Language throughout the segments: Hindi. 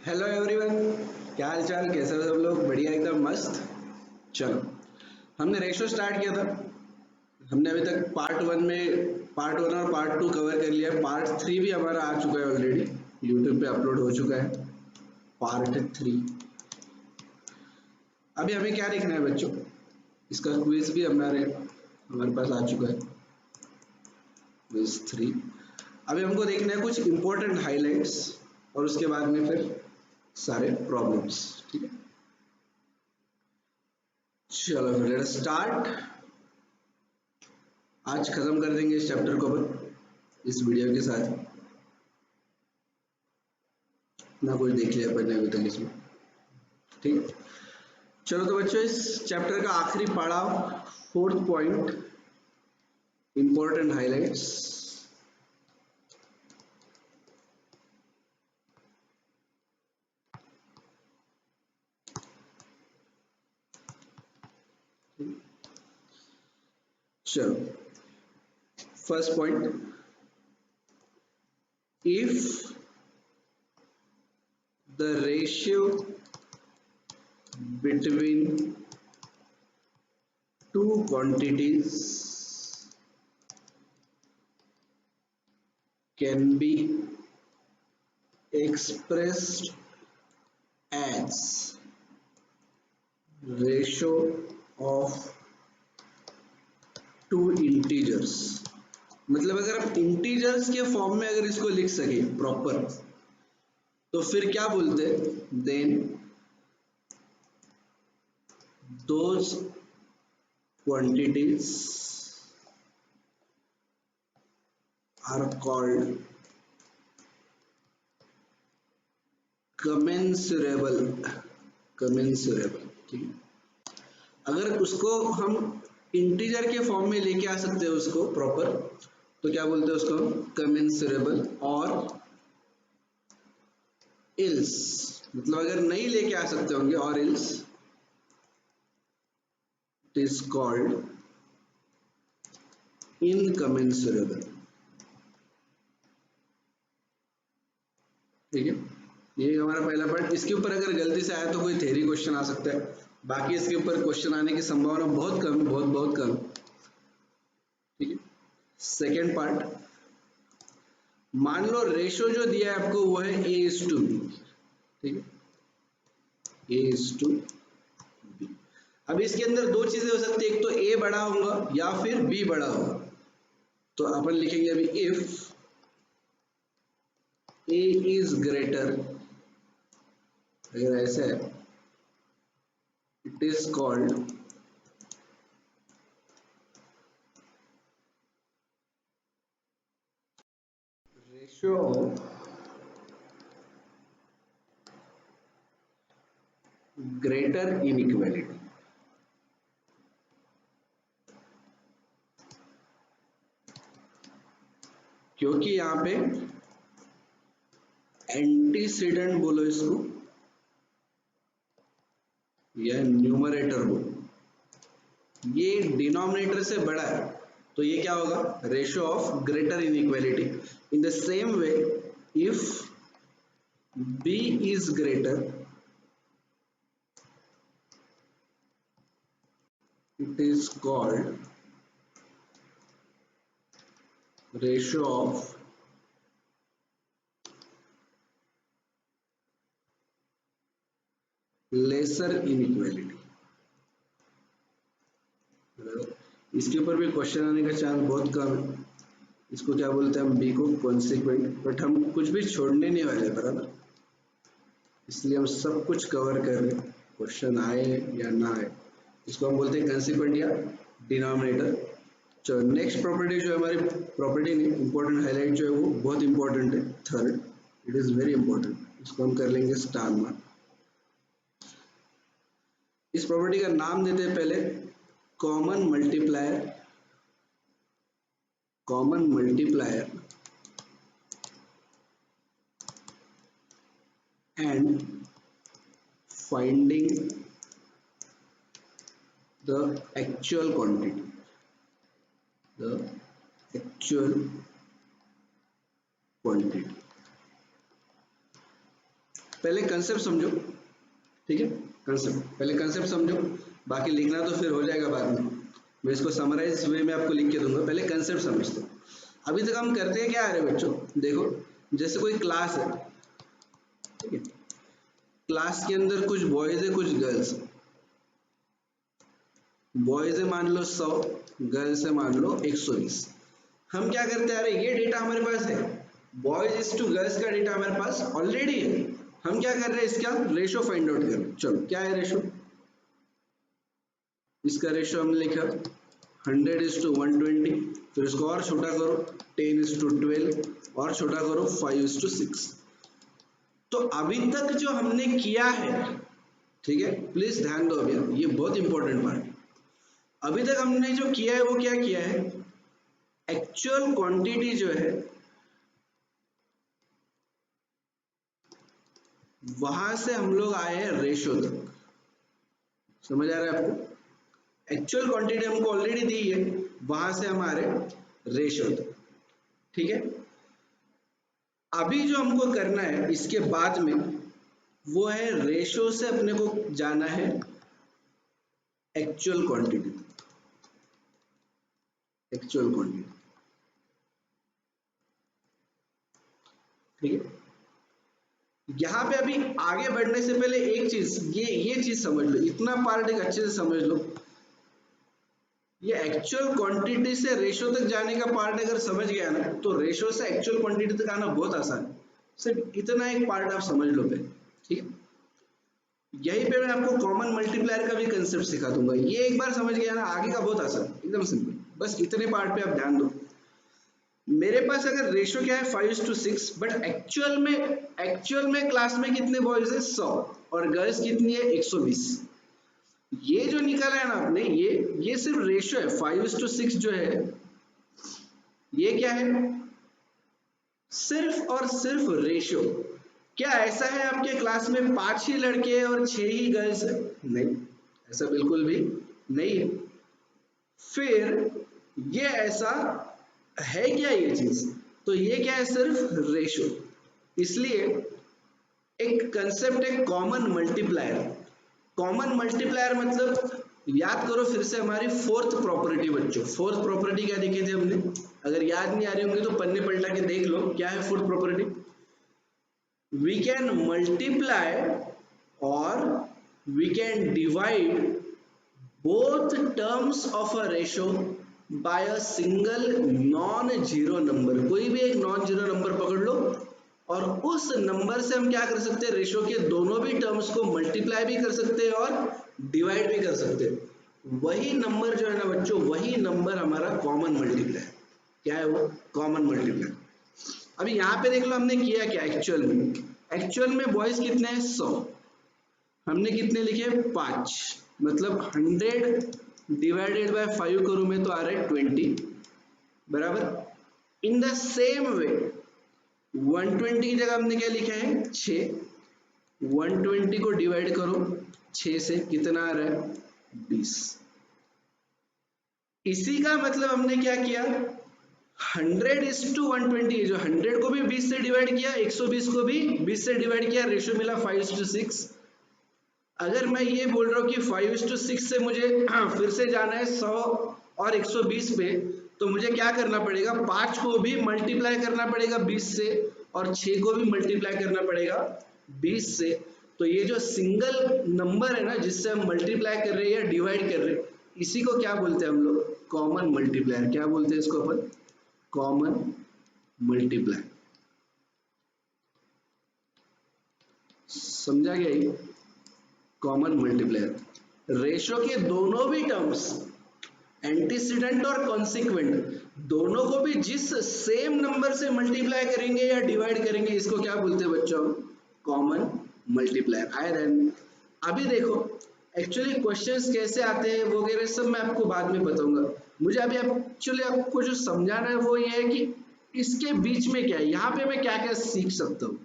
हेलो एवरीवन, क्या हाल चाल, कैसे हो सब लोग? बढ़िया, एकदम मस्त। चलो, हमने रेशो स्टार्ट किया था। हमने अभी तक पार्ट वन और पार्ट टू कवर कर लिया। पार्ट थ्री भी हमारा आ चुका है ऑलरेडी, यूट्यूब पे अपलोड हो चुका है पार्ट थ्री। अभी हमें क्या देखना है बच्चों? इसका क्विज भी हमारे पास आ चुका है, क्विज थ्री। अभी हमको देखना है कुछ इंपॉर्टेंट हाइलाइट्स, और उसके बाद में फिर सारे प्रॉब्लम्स। ठीक है, चलो फिर लेट्स स्टार्ट। आज खत्म कर देंगे इस चैप्टर को अपन इस वीडियो के साथ। ना कुछ देख लिया अपन ने अभी तक इसमें। ठीक है, चलो तो बच्चों इस चैप्टर का आखिरी पड़ाव, फोर्थ पॉइंट, इंपॉर्टेंट हाइलाइट्स। चलो, first point, if the ratio between two quantities can be expressed as ratio of two integers, मतलब अगर आप इंटीजर्स के फॉर्म में अगर इसको लिख सके प्रॉपर, तो फिर क्या बोलते हैं? Then those quantities are called commensurable. Commensurable, ठीक है। अगर उसको हम इंटीजर के फॉर्म में लेके आ सकते हैं उसको प्रॉपर, तो क्या बोलते हैं उसको? कमेंसुरेबल। और इल्स, मतलब अगर नहीं लेके आ सकते होंगे, और इल्स इट इज कॉल्ड इनकमेंसुरेबल। ठीक है, ये हमारा पहला पार्ट। इसके ऊपर अगर गलती से आया तो कोई थ्योरी क्वेश्चन आ सकता है, बाकी इसके ऊपर क्वेश्चन आने की संभावना बहुत कम, बहुत बहुत कम। ठीक है, सेकेंड पार्ट, मान लो रेशो जो दिया है आपको वो है A:B। ठीक है, A:B। अब इसके अंदर दो चीजें हो सकती है, एक तो A बड़ा होगा या फिर B बड़ा होगा। तो अपन लिखेंगे अभी, इफ A इज ग्रेटर, अगर ऐसा है, it is called ratio of greater inequality. क्योंकि यहाँ पे एंटीसीडेंट बोलो इसको, या न्यूमरेटर बोलो, ये डिनोमिनेटर से बड़ा है, तो ये क्या होगा? Ratio of greater inequality. In the same way, if B is greater, it is called ratio of lesser inequality। इसके ऊपर भी क्वेश्चन आने का चांस बहुत कम है। इसको क्या बोलते हैं हम? बी को कॉन्सिक्वेंट। बट हम कुछ भी छोड़ने नहीं वाले, बराबर, इसलिए हम सब कुछ कवर कर रहे हैं, क्वेश्चन आए या ना आए। इसको हम बोलते हैं कंसिक्वेंट या डिनोमिनेटर। चलो, नेक्स्ट प्रॉपर्टी जो हमारी, प्रॉपर्टी नहीं, इंपॉर्टेंट हाईलाइट जो है वो बहुत इंपॉर्टेंट है, third, it is very important. इसको हम कर लेंगे स्टार मार्क। इस प्रॉपर्टी का नाम देते हैं पहले common multiplier. Common multiplier and finding the actual quantity, the actual quantity। पहले कंसेप्ट समझो, ठीक है, कंसेप्ट पहले कंसेप्ट समझो, बाकी लिखना तो फिर हो जाएगा बाद में, मैं इसको समराइज वे में आपको लिख के दूंगा, पहले कंसेप्ट समझ दो। अभी तक हम करते हैं क्या आ रहे बच्चों, देखो जैसे कोई क्लास है, ठीक है, क्लास के अंदर कुछ बॉयज है कुछ गर्ल्स है, बॉयज है मान लो 100, गर्ल्स है मान लो 120। हम क्या करते आ रहे, ये डेटा हमारे पास है, बॉयज इज टू गर्ल्स का डेटा हमारे पास ऑलरेडी है, हम क्या कर रहे हैं, इसका रेशो फाइंड आउट कर रहे हैं। चलो क्या है रेशो, इसका रेशो हमने लिखा 100:120, फिर इसको और छोटा करो 10:12 और छोटा करो 5:6। तो अभी तक जो हमने किया है, ठीक है, प्लीज ध्यान दो, अभी ये बहुत इंपॉर्टेंट पार्ट है। अभी तक हमने जो किया है वो क्या किया है, एक्चुअल क्वांटिटी जो है वहां से हम लोग आए हैं रेशो तक, समझ आ रहा है आपको, एक्चुअल क्वांटिटी हमको ऑलरेडी दी है, वहां से हमारे रेशो तक, ठीक है। अभी जो हमको करना है इसके बाद में वो है रेशो से अपने को जाना है एक्चुअल क्वांटिटी, एक्चुअल क्वांटिटी, ठीक है। यहाँ पे अभी आगे बढ़ने से पहले एक चीज, ये चीज समझ लो, इतना पार्ट एक अच्छे से समझ लो, ये एक्चुअल क्वांटिटी से रेशो तक जाने का पार्ट अगर समझ गया ना, तो रेशो से एक्चुअल क्वांटिटी तक आना बहुत आसान है। सिर्फ इतना एक पार्ट आप समझ लो पहले, ठीक है। यही पे मैं आपको कॉमन मल्टीप्लायर का भी कंसेप्ट सिखा दूंगा, ये एक बार समझ गया ना, आगे का बहुत आसान, एकदम सिंपल, बस इतने पार्ट पे आप ध्यान दो। मेरे पास अगर रेशो क्या है 5:6, बट एक्चुअल में क्लास में कितने बॉयज है 100 और गर्ल्स कितनी है 120। ये जो निकाला है ना आपने, ये सिर्फ रेशो है, 5:6 जो है ये क्या है, सिर्फ और सिर्फ रेशो। क्या ऐसा है आपके क्लास में 5 ही लड़के हैं और 6 ही गर्ल्स है, नहीं, ऐसा बिल्कुल भी नहीं है। फिर ये ऐसा है क्या ये चीज, तो ये क्या है, सिर्फ रेशो। इसलिए एक कंसेप्ट है कॉमन मल्टीप्लायर। कॉमन मल्टीप्लायर मतलब याद करो फिर से हमारी फोर्थ प्रॉपर्टी बच्चों, फोर्थ प्रॉपर्टी क्या देखी थी हमने, अगर याद नहीं आ रही होंगी तो पन्ने पलटा के देख लो, क्या है fourth property, we can multiply or we can divide both terms of a ratio by a single non-zero number। कोई भी एक नॉन जीरो नंबर पकड़ लो और उस नंबर से हम क्या कर सकते हैं, रेशो के दोनों भी टर्म्स को मल्टीप्लाई भी कर सकते हैं और डिवाइड भी कर सकते हैं। वही नंबर जो है ना बच्चों, वही नंबर हमारा कॉमन मल्टीप्लाई, क्या है वो, कॉमन मल्टीप्लाई। अभी यहाँ पे देख लो हमने किया क्या, एक्चुअल में बॉयज कितने हैं 100, हमने कितने लिखे 5, मतलब 100 डिवाइडेड बाय 5 करूं मैं तो आ रहा है 20, बराबर। इन द सेम वे 120 की जगह हमने क्या लिखा है 6, 120 को डिवाइड करो 6 से, कितना आ रहा है 20। इसी का मतलब हमने क्या किया, 100:120, जो 100 को भी 20 से डिवाइड किया, 120 को भी 20 से डिवाइड किया, रेशियो मिला 5:6। अगर मैं ये बोल रहा हूँ कि 5:6 से मुझे फिर से जाना है 100 और 120 पे, तो मुझे क्या करना पड़ेगा, 5 को भी मल्टीप्लाई करना पड़ेगा 20 से और 6 को भी मल्टीप्लाई करना पड़ेगा 20 से। तो ये जो सिंगल नंबर है ना जिससे हम मल्टीप्लाई कर रहे हैं या डिवाइड कर रहे हैं, इसी को क्या बोलते हैं हम लोग, कॉमन मल्टीप्लायर। क्या बोलते हैं इसको अपन, कॉमन मल्टीप्लायर। समझा गया ये, कॉमन मल्टीप्लायर। रेशो के दोनों भी टर्म्स, एंटीसीडेंट और कॉन्सिक्वेंट, दोनों को भी जिस सेम नंबर से मल्टीप्लाई करेंगे या डिवाइड करेंगे, इसको क्या बोलते हैं बच्चों, कॉमन मल्टीप्लायर। आए रहने, अभी देखो एक्चुअली क्वेश्चंस कैसे आते हैं वगैरह सब मैं आपको बाद में बताऊंगा। मुझे अभी एक्चुअली आपको जो समझाना है वो ये है कि इसके बीच में क्या है, यहाँ पे मैं क्या क्या सीख सकता हूँ,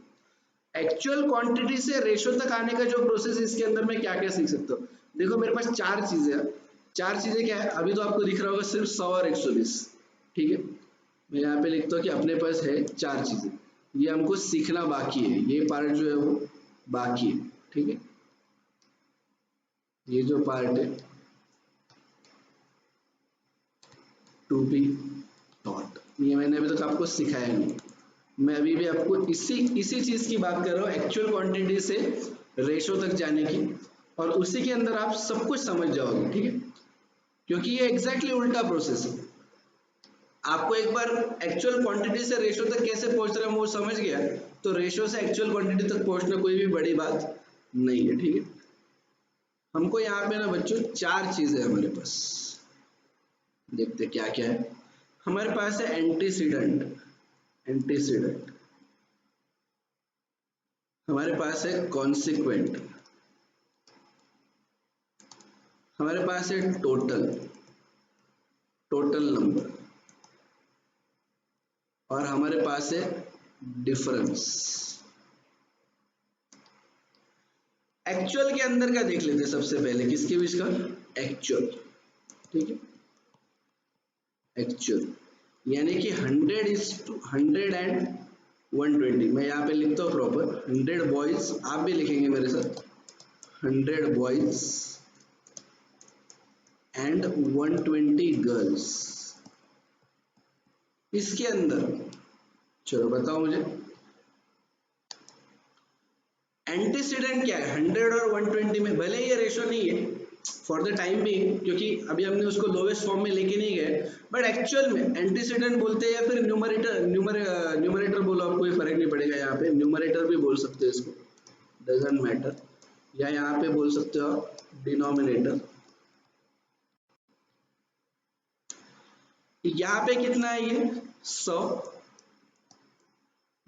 एक्चुअल क्वांटिटी से रेशो तक आने का जो प्रोसेस, इसके अंदर मैं क्या क्या सीख सकता हूँ। देखो मेरे पास 4 चीजें हैं, 4 चीजें क्या है, अभी तो आपको दिख रहा होगा सिर्फ 100 और 120, ठीक है। मैं यहाँ पे लिखता हूँ कि अपने पास है 4 चीजें, ये हमको सीखना बाकी है, ये पार्ट जो है वो बाकी, ठीक है। ये जो पार्ट है टू बी टॉट, ये मैंने अभी तक आपको सिखाया नहीं। मैं अभी भी आपको इसी चीज की बात कर रहा हूँ, एक्चुअल क्वांटिटी से रेशो तक जाने की, और उसी के अंदर आप सब कुछ समझ जाओगे, ठीक है। क्योंकि ये एग्जैक्टली उल्टा प्रोसेस है। आपको एक बार एक्चुअल क्वांटिटी से रेशो तक कैसे पहुंच रहे हैं वो समझ गया, तो रेशो से एक्चुअल क्वांटिटी तक पहुंचना कोई भी बड़ी बात नहीं है, ठीक है। हमको यहाँ पे ना बच्चों चार चीजें हमारे पास, देखते क्या क्या है। हमारे पास है एंटीसीडेंट, एंटीसीडेंट। हमारे पास है कॉन्सिक्वेंट, हमारे पास है टोटल, टोटल नंबर, और हमारे पास है डिफरेंस। एक्चुअल के अंदर का देख लेते हैं सबसे पहले, किसके बीच का, एक्चुअल, ठीक है। एक्चुअल यानी कि 100 इज टू 100 एंड 120। मैं यहाँ पे लिखता हूँ प्रॉपर, 100 बॉयज, आप भी लिखेंगे मेरे साथ, 100 बॉयज एंड 120 गर्ल्स। इसके अंदर चलो बताओ मुझे, एंटीसीडेंट क्या है 100 और 120 में, भले ये रेशो नहीं है फॉर द टाइम भी, क्योंकि अभी हमने उसको लोवेस्ट फॉर्म में लेके नहीं गए, बट एक्चुअल में एंटीसीडेंट बोलते हैं, या फिर न्यूमरेटर बोलो, आपको कोई फर्क नहीं पड़ेगा। यहाँ पे न्यूमरेटर भी बोल सकते हो इसको, डजंट मैटर, या यहाँ पे बोल सकते हो डिनोमिनेटर। यहाँ पे कितना है ये 100,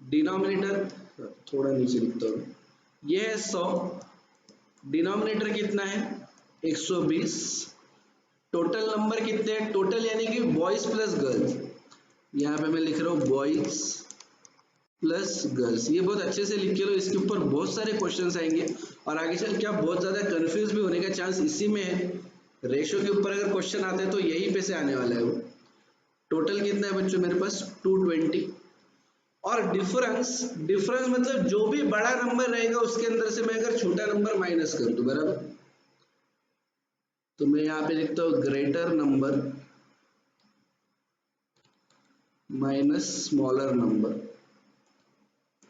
डिनोमिनेटर थोड़ा नीचे लिखता हूँ, ये है 100, डिनोमिनेटर कितना है 120, टोटल नंबर कितने हैं, टोटल यानी कि बॉयज प्लस गर्ल्स, यहाँ पे मैं लिख रहा हूँ बॉयज प्लस गर्ल्स। ये बहुत अच्छे से लिख के लो, इसके ऊपर बहुत सारे क्वेश्चंस आएंगे, और आगे चल के आप बहुत ज्यादा कंफ्यूज भी होने का चांस इसी में है। रेशो के ऊपर अगर क्वेश्चन आते हैं तो यहीं पे से आने वाला है वो। टोटल कितना है बच्चों मेरे पास 220, और डिफरेंस, डिफरेंस मतलब जो भी बड़ा नंबर रहेगा उसके अंदर से मैं अगर छोटा नंबर माइनस कर दूं, बराबर, तो मैं यहाँ पे लिखता हूँ greater number minus smaller number.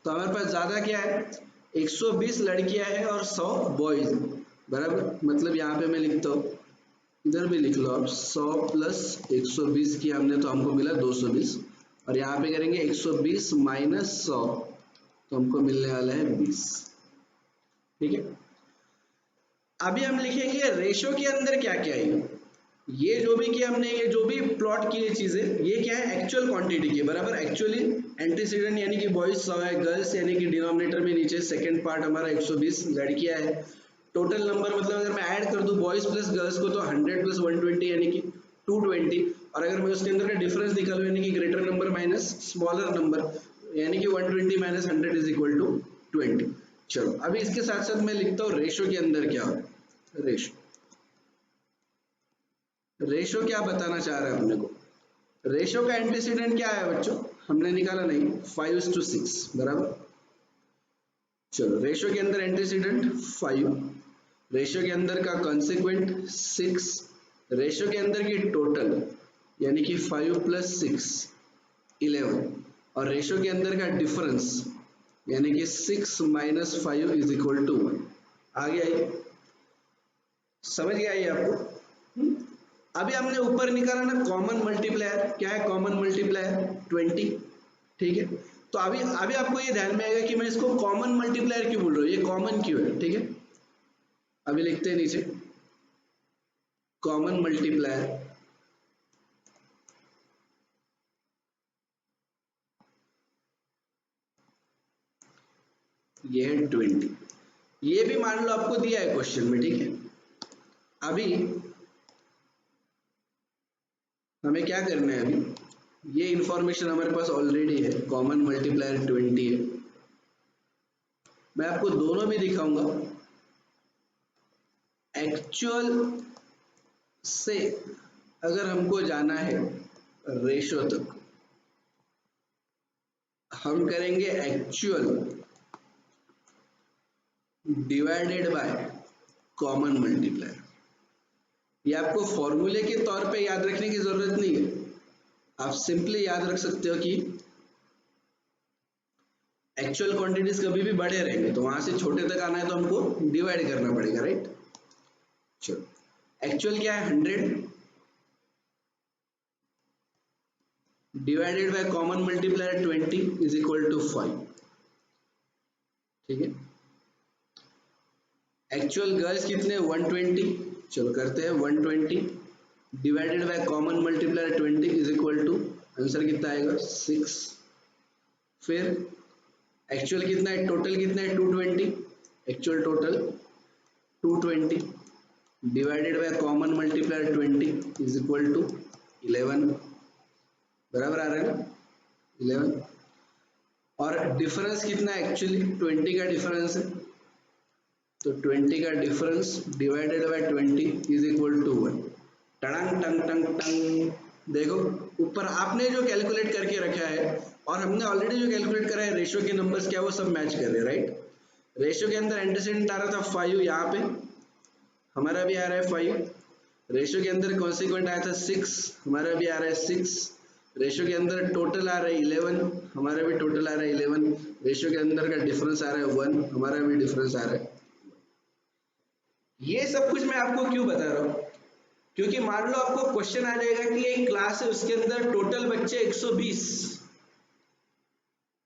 तो हमारे पास ज्यादा क्या है, 120 लड़कियां हैं और 100 बॉयज, बराबर, मतलब यहाँ पे मैं लिखता हूँ, इधर भी लिख लो आप, 100 प्लस 120 किया हमने तो हमको मिला 220, और यहाँ पे करेंगे 120 माइनस 100, तो हमको मिलने वाला है 20, ठीक है। अभी हम लिखेंगे रेशो के अंदर क्या क्या है, ये जो भी किया हमने, ये जो भी प्लॉट किए चीजें, ये क्या है एक्चुअल क्वांटिटी की, बराबर। एक्चुअली एंटीसीडेंट यानी कि बॉयज 100 है, गर्ल्स यानी कि डिनोमिनेटर में नीचे सेकंड पार्ट हमारा 120 लड़कियां है, टोटल नंबर मतलब अगर मैं ऐड कर दूं बॉयज प्लस गर्ल्स को तो 100 प्लस 120 यानी कि 220, और अगर मैं उसके अंदर का डिफरेंस निकालूं यानी कि greater number minus smaller number, यानी कि 120 माइनस 100 इज इक्वल टू 20। चलो अभी इसके साथ साथ मैं लिखता हूँ रेशो के अंदर क्या हो, रेशो, रेशो क्या बताना चाह रहा है अपने को, रेशो का एंटीसीडेंट क्या है बच्चों, हमने निकाला नहीं, 5:6, बराबर। चलो रेशो के अंदर एंटीसीडेंट 5, रेशो के अंदर का कॉन्सिक्वेंट 6, रेशो के अंदर की टोटल यानी कि 5 प्लस 6 11, और रेशो के अंदर का डिफरेंस यानी कि 6 माइनस 5 इज इक्वल टू 1। आ गया ये, समझ गया ये आपको। अभी हमने ऊपर निकाला ना कॉमन मल्टीप्लायर, क्या है कॉमन मल्टीप्लायर 20, ठीक है। तो अभी अभी आपको ये ध्यान में आएगा कि मैं इसको कॉमन मल्टीप्लायर क्यों बोल रहा हूँ, ये कॉमन क्यों है, ठीक है। अभी लिखते हैं नीचे कॉमन मल्टीप्लायर, ये है 20, ये भी मान लो आपको दिया है क्वेश्चन में, ठीक है। अभी हमें क्या करना है, अभी ये इंफॉर्मेशन हमारे पास ऑलरेडी है, कॉमन मल्टीप्लायर 20 है, मैं आपको दोनों भी दिखाऊंगा। एक्चुअल से अगर हमको जाना है रेशो तक, हम करेंगे actual divided by common multiplier. ये आपको फॉर्मूले के तौर पे याद रखने की जरूरत नहीं है, आप सिंपली याद रख सकते हो कि एक्चुअल क्वांटिटीज कभी भी बड़े रहेंगे तो वहां से छोटे तक आना है तो हमको डिवाइड करना पड़ेगा, राइट। चलो, एक्चुअल क्या है 100 divided by common multiplier 20 is equal to 5। ठीक है, एक्चुअल गर्ल्स कितने 120, चलो करते हैं 120 divided by common multiplier 20 is equal to, answer कितना आएगा 6। फिर एक्चुअल कितना है, टोटल कितना है 220, actual total 220 divided by common multiplier 20 is equal to 11। बराबर आ रहा है ना 11। और डिफरेंस कितना है, एक्चुअली 20 का डिफरेंस है तो 20 का difference divided by 20 is equal to 1। टंग टंग टंग टंग, देखो ऊपर आपने जो कैलकुलेट करके रखा है और हमने ऑलरेडी जो कैलकुलेट करा है रेशियो के नंबर्स क्या वो सब मैच कर रहे हैं, राइट। रेशियो के अंदर एंटीसीडेंट आ रहा था 5, यहाँ पे हमारा भी आ रहा है 5। रेशियो के अंदर कॉन्सिक्वेंट आया था 6, हमारा भी आ रहा है 6। रेशियो के अंदर टोटल आ रहा है 11, हमारा भी टोटल आ रहा है 11। रेशियो के अंदर का डिफरेंस आ रहा है 1, हमारा भी डिफरेंस आ रहा है। ये सब कुछ मैं आपको क्यों बता रहा हूँ, क्योंकि मान लो आपको क्वेश्चन आ जाएगा कि एक क्लास है उसके अंदर टोटल बच्चे 120।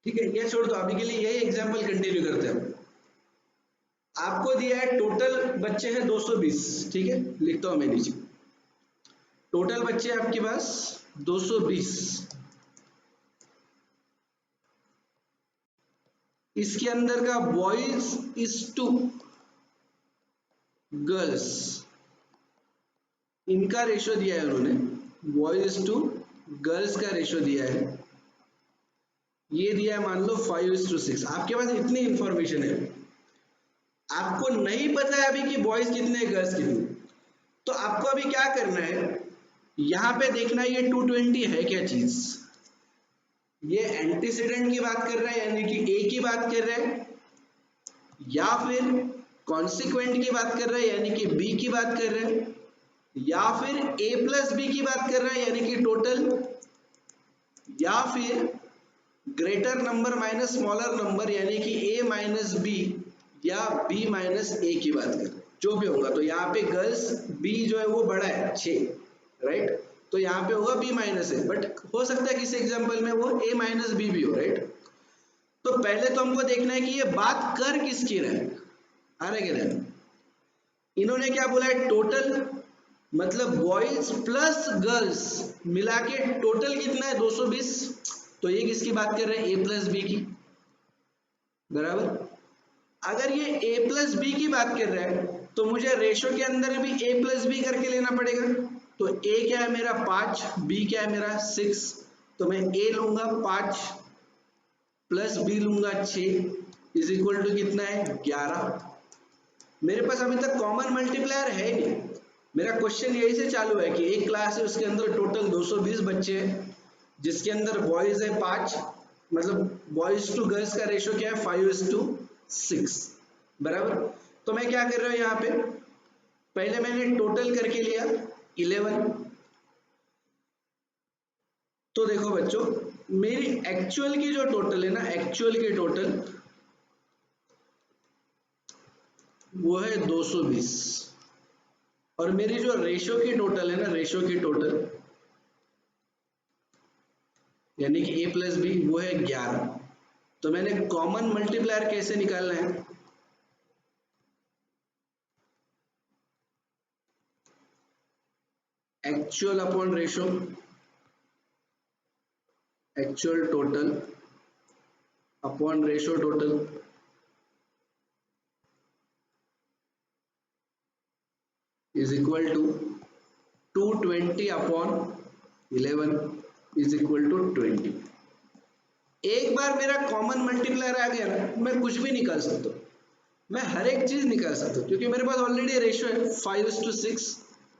ठीक है, ये छोड़ दो, अभी के लिए यही एग्जांपल कंटिन्यू करते हैं। आपको दिया है टोटल बच्चे हैं 220, ठीक है, लिखता हूं मैं नीचे, टोटल बच्चे आपके पास 220। इसके अंदर का बॉयज इज टू गर्ल्स, इनका रेशियो दिया है उन्होंने, बॉयज टू गर्ल्स का रेशियो दिया है, ये दिया है मान लो 5:6। आपके पास इतनी इंफॉर्मेशन है, आपको नहीं पता है अभी कि बॉयज कितने गर्ल्स कितने, तो आपको अभी क्या करना है, यहां पे देखना है ये 220 है क्या चीज, ये एंटीसीडेंट की बात कर रहा है यानी कि ए की बात कर रहा है, या फिर कॉन्सिक्वेंट की बात कर रहा है यानी कि बी की बात कर रहा है, या फिर a प्लस बी की बात कर रहा है यानी कि टोटल, या फिर greater number minus smaller number यानी कि a माइनस बी या b माइनस a की बात कर रहे हैं, जो भी होगा। तो यहाँ पे गर्ल्स b जो है वो बड़ा है 6, राइट, तो यहाँ पे होगा b माइनस है, बट हो सकता है किसी एग्जांपल में वो a माइनस बी भी हो, राइट। तो पहले तो हमको देखना है कि ये बात कर किसकी रहे, आ रहा है कि नहीं। इन्होंने क्या बोला है, टोटल मतलब बॉयज प्लस गर्ल्स मिला के टोटल कितना है 220, तो ये किसकी बात कर रहे हैं, a प्लस बी की, बराबर। अगर ये a प्लस बी की बात कर रहा है तो मुझे रेशो के अंदर भी a प्लस बी करके लेना पड़ेगा। तो a क्या है मेरा 5, b क्या है मेरा 6, तो मैं a लूंगा 5 प्लस b लूंगा 6 इज इक्वल टू कितना है 11। मेरे पास अभी तक कॉमन मल्टीप्लायर है नहीं, मेरा क्वेश्चन यही से चालू है कि एक क्लास है उसके अंदर टोटल 220 बच्चे हैं, जिसके अंदर बॉयज है 5, मतलब बॉयज टू गर्ल्स का रेशियो क्या है 5:6, बराबर। तो मैं क्या कर रहा हूं यहाँ पे, पहले मैंने टोटल करके लिया 11। तो देखो बच्चों, मेरी एक्चुअल की जो टोटल है ना, एक्चुअल की टोटल वो है 220, और मेरी जो रेशियो की टोटल है ना, रेशियो की टोटल यानी कि a प्लस बी वो है 11। तो मैंने कॉमन मल्टीप्लायर कैसे निकालना है, actual upon ratio, actual total upon ratio total, is equal to 220 upon 11 is equal to 20। एक बार मेरा कॉमन मल्टीप्लायर आ गया ना, मैं कुछ भी निकाल सकता हूँ, मैं हर एक चीज निकाल सकता हूँ, क्योंकि मेरे पास ऑलरेडी रेशियो है 5:6।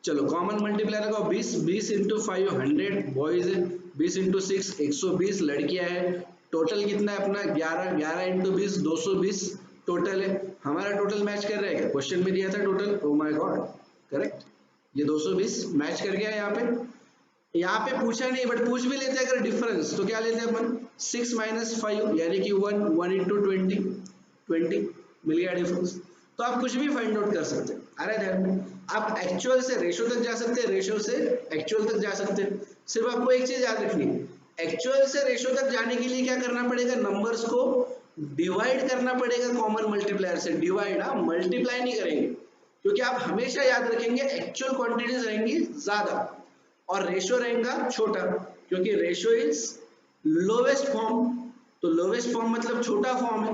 चलो कॉमन मल्टीप्लायर लगाओ, 20 इंटू 5 100 बॉयज है, 20 इंटू 6 120 लड़कियां है, टोटल कितना है अपना 11 इंटू 20 220, टोटल है, हमारा टोटल मैच कर रहा है क्या? क्वेश्चन में दिया था total, oh my God, correct. ये 220 मैच कर गया यहाँ पे। यहाँ पे पूछा नहीं, बट पूछ भी लेते अगर डिफरेंस, तो क्या लेते हैं अपन, 6 - 5 यानी कि 1 into 20 मिल गया डिफरेंस। तो आप कुछ भी फाइंड आउट कर सकते हैं, आ रहा है ध्यान में। आप एक्चुअल से रेशो तक जा सकते हैं, रेशो से एक्चुअल तक जा सकते हैं। सिर्फ आपको एक चीज याद रखनी है, एक्चुअल से रेशो तक जाने के लिए क्या करना पड़ेगा, नंबर्स को डिवाइड करना पड़ेगा कॉमन मल्टीप्लायर से। डिवाइड, हाँ, मल्टीप्लाई नहीं करेंगे, क्योंकि आप हमेशा याद रखेंगे एक्चुअल क्वांटिटीज रहेंगी ज्यादा और रेशो रहेगा छोटा, क्योंकि रेशो इज लोवेस्ट फॉर्म। तो लोवेस्ट फॉर्म मतलब छोटा फॉर्म है,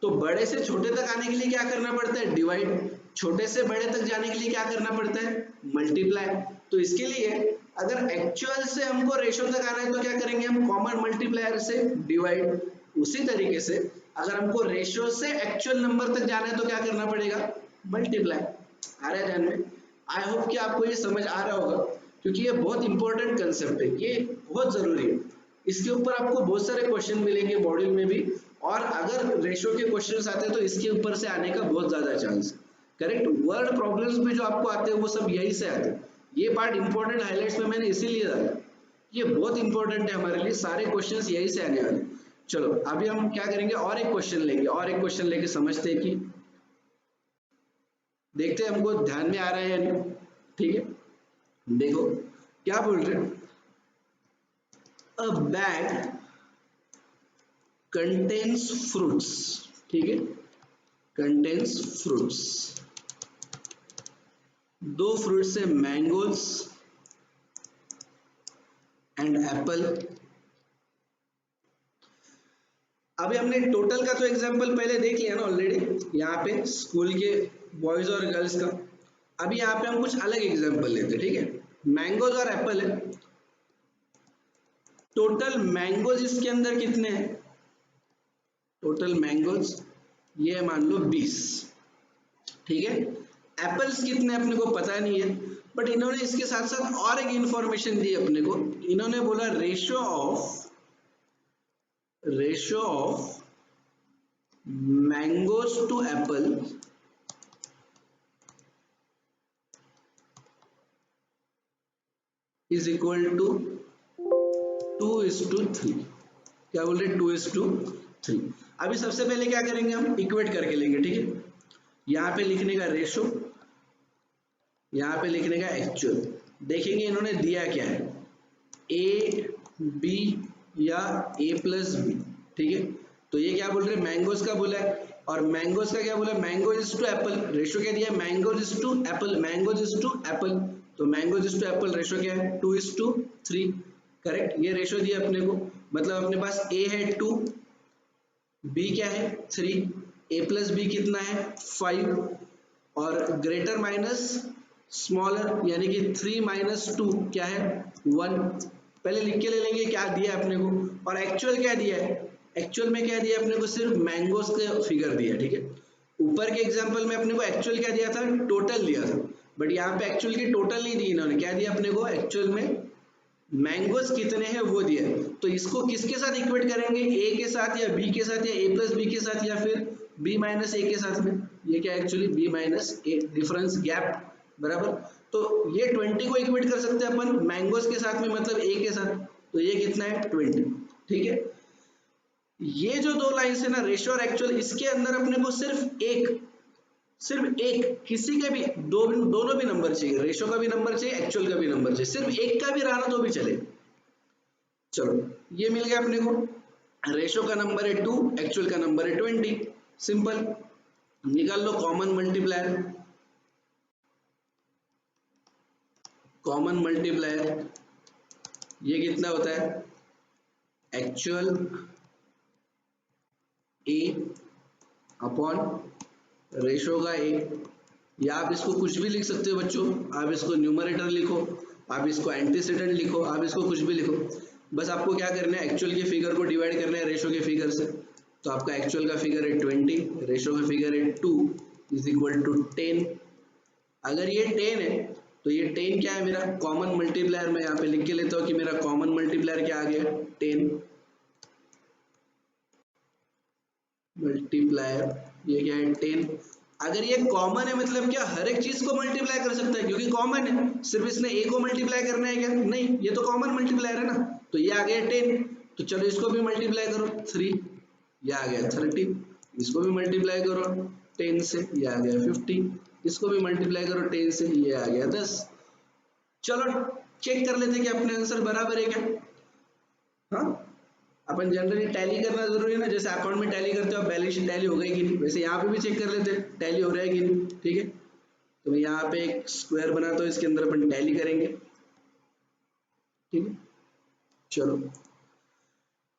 तो बड़े से छोटे तक आने के लिए क्या करना पड़ता है, डिवाइड। छोटे से बड़े तक जाने के लिए क्या करना पड़ता है, मल्टीप्लाई। तो इसके लिए अगर एक्चुअल से हमको रेशो तक आना है तो क्या करेंगे हम, कॉमन मल्टीप्लायर से डिवाइड। उसी तरीके से अगर हमको रेशो से एक्चुअल नंबर तक जाना है तो क्या करना पड़ेगा, मल्टीप्लाई। आ रहा है ध्यान में? आई होप कि आपको ये समझ आ रहा होगा, क्योंकि ये बहुत इंपॉर्टेंट कंसेप्ट है, ये बहुत जरूरी है। इसके ऊपर आपको बहुत सारे क्वेश्चन मिलेंगे मॉड्यूल में भी, और अगर रेशो के क्वेश्चंस आते हैं तो इसके ऊपर से आने का बहुत ज्यादा चांस है। करेक्ट, वर्ड प्रॉब्लम्स भी जो आपको आते हैं वो सब यही से आते हैं। ये पार्ट इंपॉर्टेंट हाईलाइट्स में मैंने इसीलिए डाला, ये बहुत इंपॉर्टेंट है हमारे लिए, सारे क्वेश्चंस यही से आने वाले। चलो अभी हम क्या करेंगे, और एक क्वेश्चन लेंगे, और एक क्वेश्चन लेके समझते हैं कि देखते हैं हमको ध्यान में आ रहा है या नहीं। ठीक है, देखो क्या बोल रहे हैं, अ बैग कंटेन्स फ्रूट्स, ठीक है, कंटेन्स फ्रूट्स, दो फ्रूट्स है, मैंगोज एंड एप्पल। अभी हमने टोटल का तो एग्जांपल पहले देख लिया ना ऑलरेडी, यहाँ पे स्कूल के बॉयज और गर्ल्स का। अभी यहाँ पे हम कुछ अलग एग्जांपल लेते हैं, ठीक है। मैंगोज और एप्पल है, टोटल मैंगोज इसके अंदर कितने हैं, टोटल मैंगोज ये मान लो 20, ठीक है। एप्पल्स कितने अपने को पता नहीं है, बट इन्होंने इसके साथ साथ और एक इंफॉर्मेशन दी अपने को। इन्होंने बोला ratio of mangoes to apple is equal to 2:3। क्या बोल रहे, 2:3। अभी सबसे पहले क्या करेंगे, हम इक्वेट करके लेंगे, ठीक है। यहाँ पे लिखने का रेशो, यहाँ पे लिखने का एक्चुअल। देखेंगे इन्होंने दिया क्या है, ए बी या a + b, ठीक है। तो ये क्या बोल रहे हैं, मैंगोज का बोला है, और मैंगोज का क्या बोला, mangoes is to apple. Ratio क्या दिया है, mangoes is to apple, mangoes is to apple. तो mangoes is to apple ratio क्या है, 2:3। करेक्ट, ये रेशो दिया अपने को, मतलब अपने पास a है 2, b क्या है 3, a + b कितना है 5, और ग्रेटर माइनस स्मॉलर यानी कि 3 - 2 क्या है 1। पहले लिख के ले लेंगे क्या दिया है अपने को, और एक्चुअल क्या दिया है, एक्चुअल में क्या दिया है अपने को, सिर्फ मैंगोज का फिगर दिया है, ठीक है। ऊपर के एग्जांपल में अपने को एक्चुअल क्या दिया था, टोटल दिया था, बट यहाँ पे एक्चुअल की टोटल नहीं दी इन्होंने, क्या दिया अपने को, एक्चुअल में मैंगोज कितने हैं वो दिया है। तो इसको किसके साथ इक्वेट करेंगे, a के साथ या b के साथ या a + b के साथ या फिर b - a के साथ में। ये क्या actually b - a, difference gap, बराबर। तो ये 20 को इक्वेट कर सकते हैं अपन मैंगोज के साथ में, मतलब a के साथ। तो ये कितना है 20, ठीक है। ये जो दो लाइन्स है ना, रेशियो और एक्चुअल, इसके अंदर अपने को सिर्फ एक किसी के भी दोनों भी नंबर चाहिए, रेशो का भी नंबर चाहिए, एक्चुअल का भी नंबर चाहिए, सिर्फ एक का भी रहा तो भी चले। चलो ये मिल गया अपने को, रेशो का नंबर है 2, एक्चुअल का नंबर है 20। सिंपल, निकाल लो कॉमन मल्टीप्लायर। कॉमन मल्टीप्लायर ये कितना होता है, एक्चुअल a अपॉन रेशो का a, या आप इसको कुछ भी लिख सकते हो बच्चों, आप इसको न्यूमरेटर लिखो, आप इसको एंटीसीडेंट लिखो, आप इसको कुछ भी लिखो, बस आपको क्या करना है, एक्चुअल के फिगर को डिवाइड करना है रेशो के फिगर से। तो आपका एक्चुअल का फिगर है 20, रेशो का फिगर है 2 = 10। अगर ये 10 है तो ये 10 क्या है मेरा कॉमन मल्टीप्लायर, मैं यहाँ पे लिख के लेता हूँ कि मेरा कॉमन मल्टीप्लायर क्या आ गया 10 मल्टीप्लायर ये क्या है 10। अगर ये कॉमन है मतलब क्या हर एक चीज को मल्टीप्लाई कर सकता है क्योंकि कॉमन है, सिर्फ इसने ए को मल्टीप्लाई करना है क्या? नहीं, ये तो कॉमन मल्टीप्लायर है ना, तो ये आ गया 10। तो चलो इसको भी मल्टीप्लाई करो 3, ये आ गया 30। इसको भी मल्टीप्लाई करो 10 से, ये आ गया 50। इसको भी मल्टीप्लाई करो 10 से, ये आ गया 10। चलो चेक कर लेते हैं कि अपने आंसर बराबर है क्या। हाँ, अपन जनरली टैली करना जरूरी है ना, जैसे अकाउंट में टैली करते हो बैलेंस शीट टैली हो गई कि नहीं, वैसे यहाँ पे भी चेक कर लेते हैं टैली हो रहा है कि नहीं। ठीक है, तो मैं यहाँ पे एक स्क्वायर बनाता हूँ, इसके अंदर अपन टैली करेंगे। ठीक है, चलो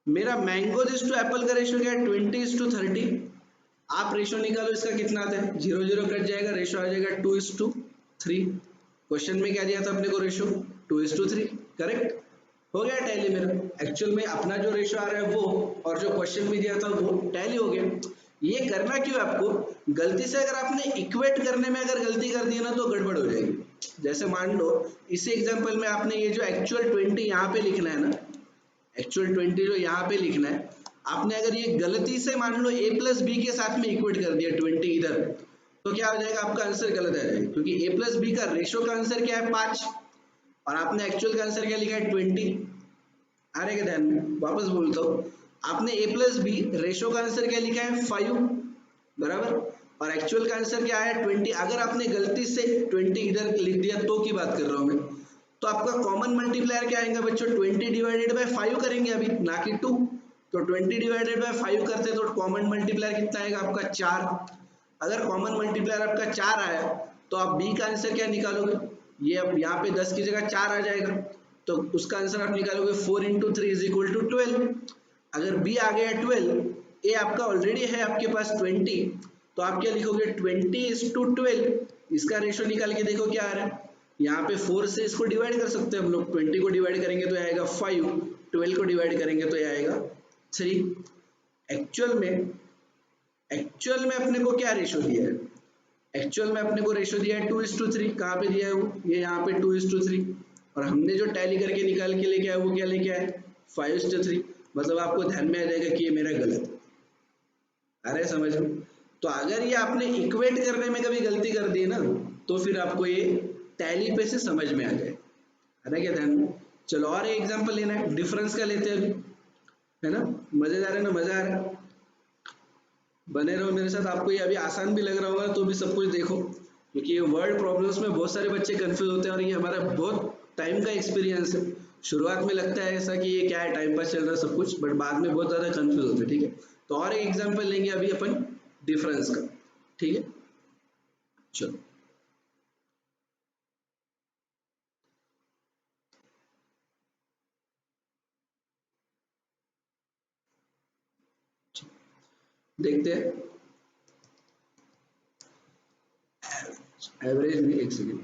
मेरा मैंगो इज टू एप्पल का रेशियो क्या है 20:30। आप रेशियो निकालो, इसका कितना आता है, 0 0 कट जाएगा, रेशियो आ जाएगा 2:3। क्वेश्चन में क्या दिया था अपने को, रेशियो 2:3। करेक्ट, हो गया टैली मेरा। एक्चुअल में अपना जो रेशियो आ रहा है वो, और जो क्वेश्चन में दिया था वो टैली हो गया। ये करना क्यों आपको, गलती से अगर आपने इक्वेट करने में अगर गलती कर दी है ना तो गड़बड़ हो जाएगी। जैसे मान लो इसी एग्जांपल में आपने ये जो एक्चुअल 20 यहाँ पे लिखना है ना, एक्चुअल 20 जो यहाँ पे लिखना है, आपने अगर ये गलती से मान लो a प्लस बी के साथ में इक्वेट कर दिया 20 इधर, तो क्या हो जाएगा, आपका आंसर गलत आ जाएगा क्योंकि a प्लस बी का रेशियो का आंसर क्या है 5, और आपने एक्चुअल का आंसर क्या लिखा है 20। आ रहे ध्यान में, वापस बोलता हूँ, आपने a प्लस बी रेशियो का आंसर क्या लिखा है 5 बराबर, और एक्चुअल का आंसर क्या है 20। अगर आपने गलती से 20 इधर लिख दिया तो की बात कर रहा हूँ मैं, तो आपका कॉमन मल्टीप्लायर क्या आएगा बच्चों, 20 डिवाइडेड बाय 5 करेंगे अभी, ना कि 2। तो 20 डिवाइडेड बाय 5 करते तो कॉमन मल्टीप्लायर कितना आएगा आपका 4। अगर कॉमन मल्टीप्लायर आपका 4 आया तो आप बी का आंसर क्या निकालोगे, ये अब यहाँ पे 10 की जगह 4 आ जाएगा, तो उसका आंसर आप निकालोगे 4 इंटू 3 इज इक्वल टू 12। अगर बी आ गया 12, ए आपका ऑलरेडी है आपके पास 20, तो आप क्या लिखोगे 20:12। इसका रेशियो निकाल के देखो क्या आ रहा है, यहाँ पे 4 से इसको डिवाइड कर सकते हैं हम लोग, 20 को डिवाइड करेंगे तो आएगा 5, 12 को डिवाइड करेंगे तो आएगा 3। एक्चुअल में अपने को क्या रेशियो दिया है, एक्चुअल में अपने को रेशियो दिया है 2:3। कहाँ पे दिया है वो, ये यहाँ पे 2:3, और हमने जो टैली करके निकाल के लेके आया वो क्या लेके आए 5:3। मतलब आपको ध्यान में आ जाएगा कि ये मेरा गलत है। अरे समझ में, तो अगर ये आपने इक्वेट करने में कभी गलती कर दी ना, तो फिर आपको ये टैली पे से समझ में आ जाए। अरे क्या ध्यान में, चलो और एक एग्जांपल लेना है, डिफरेंस का लेते हैं अभी, है ना, मजेदार है ना, मजा आ रहा है, बने रहो मेरे साथ। आपको ये अभी आसान भी लग रहा होगा तो भी सब कुछ देखो, क्योंकि ये वर्ड प्रॉब्लम्स में बहुत सारे बच्चे कंफ्यूज होते हैं, और ये हमारा बहुत टाइम का एक्सपीरियंस है। शुरुआत में लगता है ऐसा कि ये क्या है, टाइम पास चल रहा है सब कुछ, बट बाद में बहुत ज़्यादा कंफ्यूज होते हैं। ठीक है, तो और एक एग्जाम्पल लेंगे अभी अपन डिफरेंस का। ठीक है, चलो देखते हैं। एवरेज में एक second,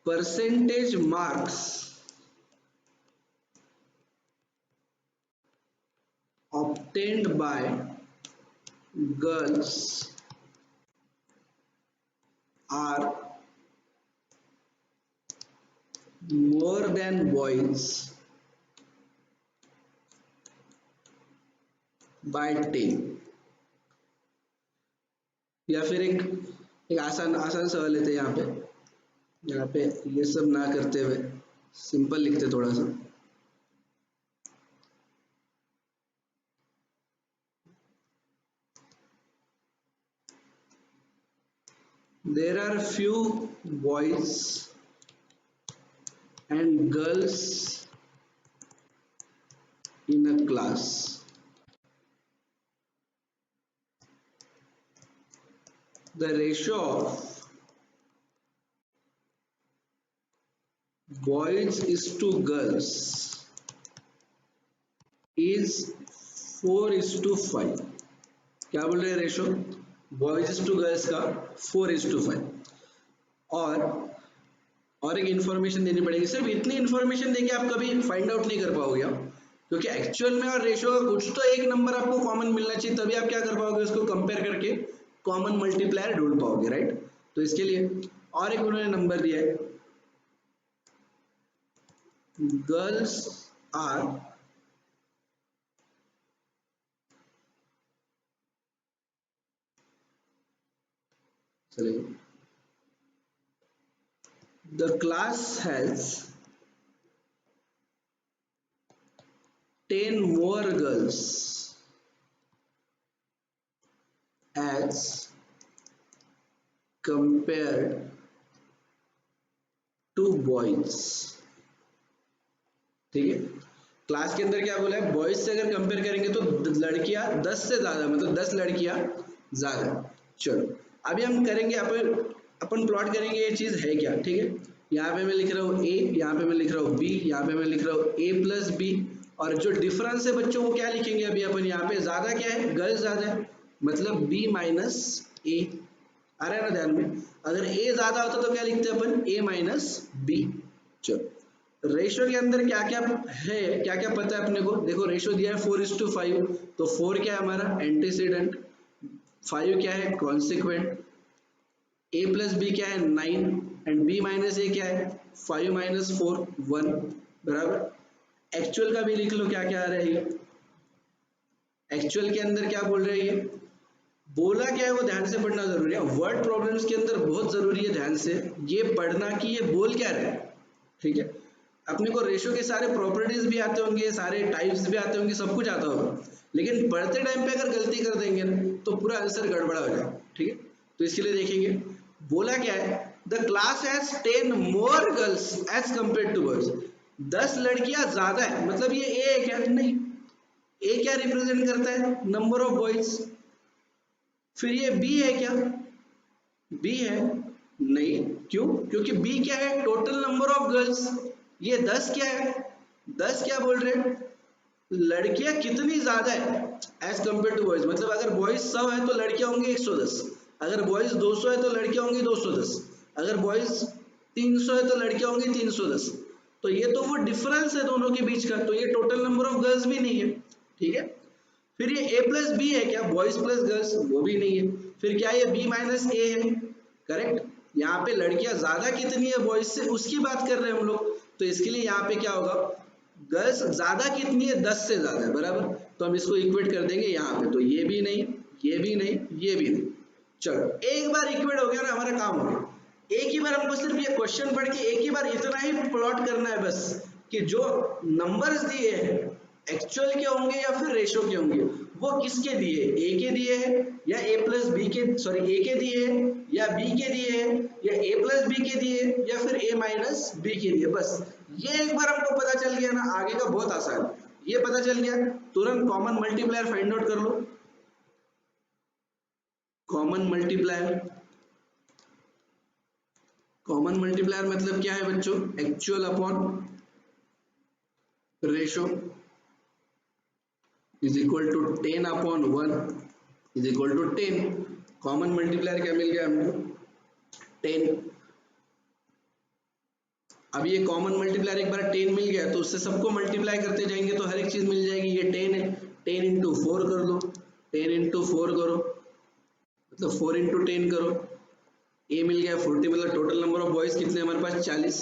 percentage marks obtained by girls are more than boys by 10। या फिर एक आसान आसान सवाल लेते हैं यहाँ पे ये सब ना करते हुए सिंपल लिखते थोड़ा सा। There are few boys and girls in a class. The ratio of boys is to girls is 4:5। क्या बोल रहे हैं, ratio boys is to girls का 4:5। और एक इन्फॉर्मेशन देनी पड़ेगी, सिर्फ इतनी इन्फॉर्मेशन देके आप कभी फाइंड आउट नहीं कर पाओगे आप, क्योंकि एक्चुअल में और रेशो का कुछ तो एक नंबर आपको कॉमन मिलना चाहिए, तभी आप क्या कर पाओगे, उसको कंपेयर करके कॉमन मल्टीप्लायर ढूंढ पाओगे, राइट। तो इसके लिए और एक उन्होंने नंबर दिया है, गर्ल्स आर चलिए, the class has 10 more girls as compared to boys। ठीक है, क्लास के अंदर क्या बोला है, बॉयज से अगर कंपेयर करेंगे तो लड़कियां 10 से ज्यादा, मतलब 10 लड़कियां ज्यादा। चलो अभी हम करेंगे, अपन प्लॉट करेंगे ये चीज है क्या। ठीक है, यहाँ पे मैं लिख रहा हूँ ए, यहाँ पे मैं लिख रहा हूँ बी, यहाँ पे मैं लिख रहा हूँ ए प्लस बी, और जो डिफरेंस है बच्चों वो क्या लिखेंगे अभी अपन, यहाँ पे ज्यादा क्या है, गर्ल्स ज्यादा है, मतलब बी माइनस ए। आ रहा है ना ध्यान में, अगर ए ज्यादा होता तो क्या लिखते हैं अपन, ए माइनस बी। चलो रेशो के अंदर क्या क्या है, क्या क्या पता है अपने को, देखो रेशो दिया है 4:5, तो 4 क्या है हमारा एंटीसीडेंट, 5 क्या है कॉन्सिक्वेंट, a प्लस बी क्या है 9, एंड b माइनस ए क्या है 5 माइनस 4 1, बराबर। एक्चुअल का भी लिख लो क्या क्या आ रहा है ये, एक्चुअल के अंदर क्या बोल रहे हैं ये, बोला क्या है वो ध्यान से पढ़ना जरूरी है, वर्ड प्रॉब्लम्स के अंदर बहुत जरूरी है ध्यान से ये पढ़ना कि ये बोल क्या रहे हैं। ठीक है, अपने को रेशो के सारे प्रॉपर्टीज भी आते होंगे, सारे टाइप्स भी आते होंगे, सब कुछ आता होगा, लेकिन पढ़ते टाइम पे अगर गलती कर देंगे ना तो पूरा आंसर गड़बड़ा हो जाए। ठीक है, तो इसके लिए देखेंगे बोला क्या है, the class has 10 more girls as compare to boys. 10 लड़कियां ज्यादा है, मतलब ये ए है क्या, नहीं, ए क्या रिप्रेजेंट करता है, नंबर ऑफ बॉयज। फिर ये बी है क्या, बी है, नहीं, क्यों, क्योंकि बी क्या है, टोटल नंबर ऑफ गर्ल्स। ये 10 क्या है, 10 क्या बोल रहे हैं, लड़कियां कितनी ज्यादा है एज कंपेयर टू बॉयज, मतलब अगर बॉयज 100 है तो लड़कियां होंगी 110, अगर बॉयज 200 है तो लड़कियां होंगी 210, अगर बॉयज 300 है तो लड़कियां होंगी 310। तो ये तो वो डिफरेंस है दोनों के बीच का, तो ये टोटल नंबर ऑफ गर्ल्स भी नहीं है। ठीक है, फिर ये a प्लस बी है क्या, बॉयज प्लस गर्ल्स, वो भी नहीं है। फिर क्या ये b माइनस ए है, करेक्ट, यहाँ पे लड़कियां ज्यादा कितनी है बॉयज से उसकी बात कर रहे हैं हम लोग, तो इसके लिए यहाँ पे क्या होगा, गर्ल्स ज्यादा कितनी है, 10 से ज्यादा है, बराबर, तो हम इसको इक्वेट कर देंगे यहाँ पे, तो ये भी नहीं, ये भी नहीं, ये भी नहीं। चलो एक बार इक्वेट हो गया ना, हमारा काम हो गया। एक ही बार हमको सिर्फ ये क्वेश्चन पढ़ के एक ही बार इतना ही प्लॉट करना है बस, कि जो नंबर्स दिए हैं एक्चुअल के होंगे या फिर रेशो के होंगे, वो किसके दिए, ए के दिए हैं या ए प्लस बी के, सॉरी ए के दिए हैं या बी के दिए हैं या ए प्लस बी के दिए या फिर ए माइनस बी के दिए। बस ये एक बार हमको पता चल गया ना, आगे का बहुत आसान, ये पता चल गया, तुरंत कॉमन मल्टीप्लायर फाइंड आउट कर लो। कॉमन मल्टीप्लायर, कॉमन मल्टीप्लायर मतलब क्या है बच्चों, actual upon ratio is equal to 10 upon 1 is equal to 10। Common multiplier क्या मिल गया हमको, 10। अब ये कॉमन मल्टीप्लायर एक बार 10 मिल गया तो उससे सबको मल्टीप्लाई करते जाएंगे तो हर एक चीज मिल जाएगी। ये 10 है, 10 इंटू 4 कर दो, 10 इंटू 4 करो, मतलब 4 इंटू 10 करो, ए मिल गया 40, मतलब टोटल नंबर ऑफ बॉयज कितने हमारे पास 40,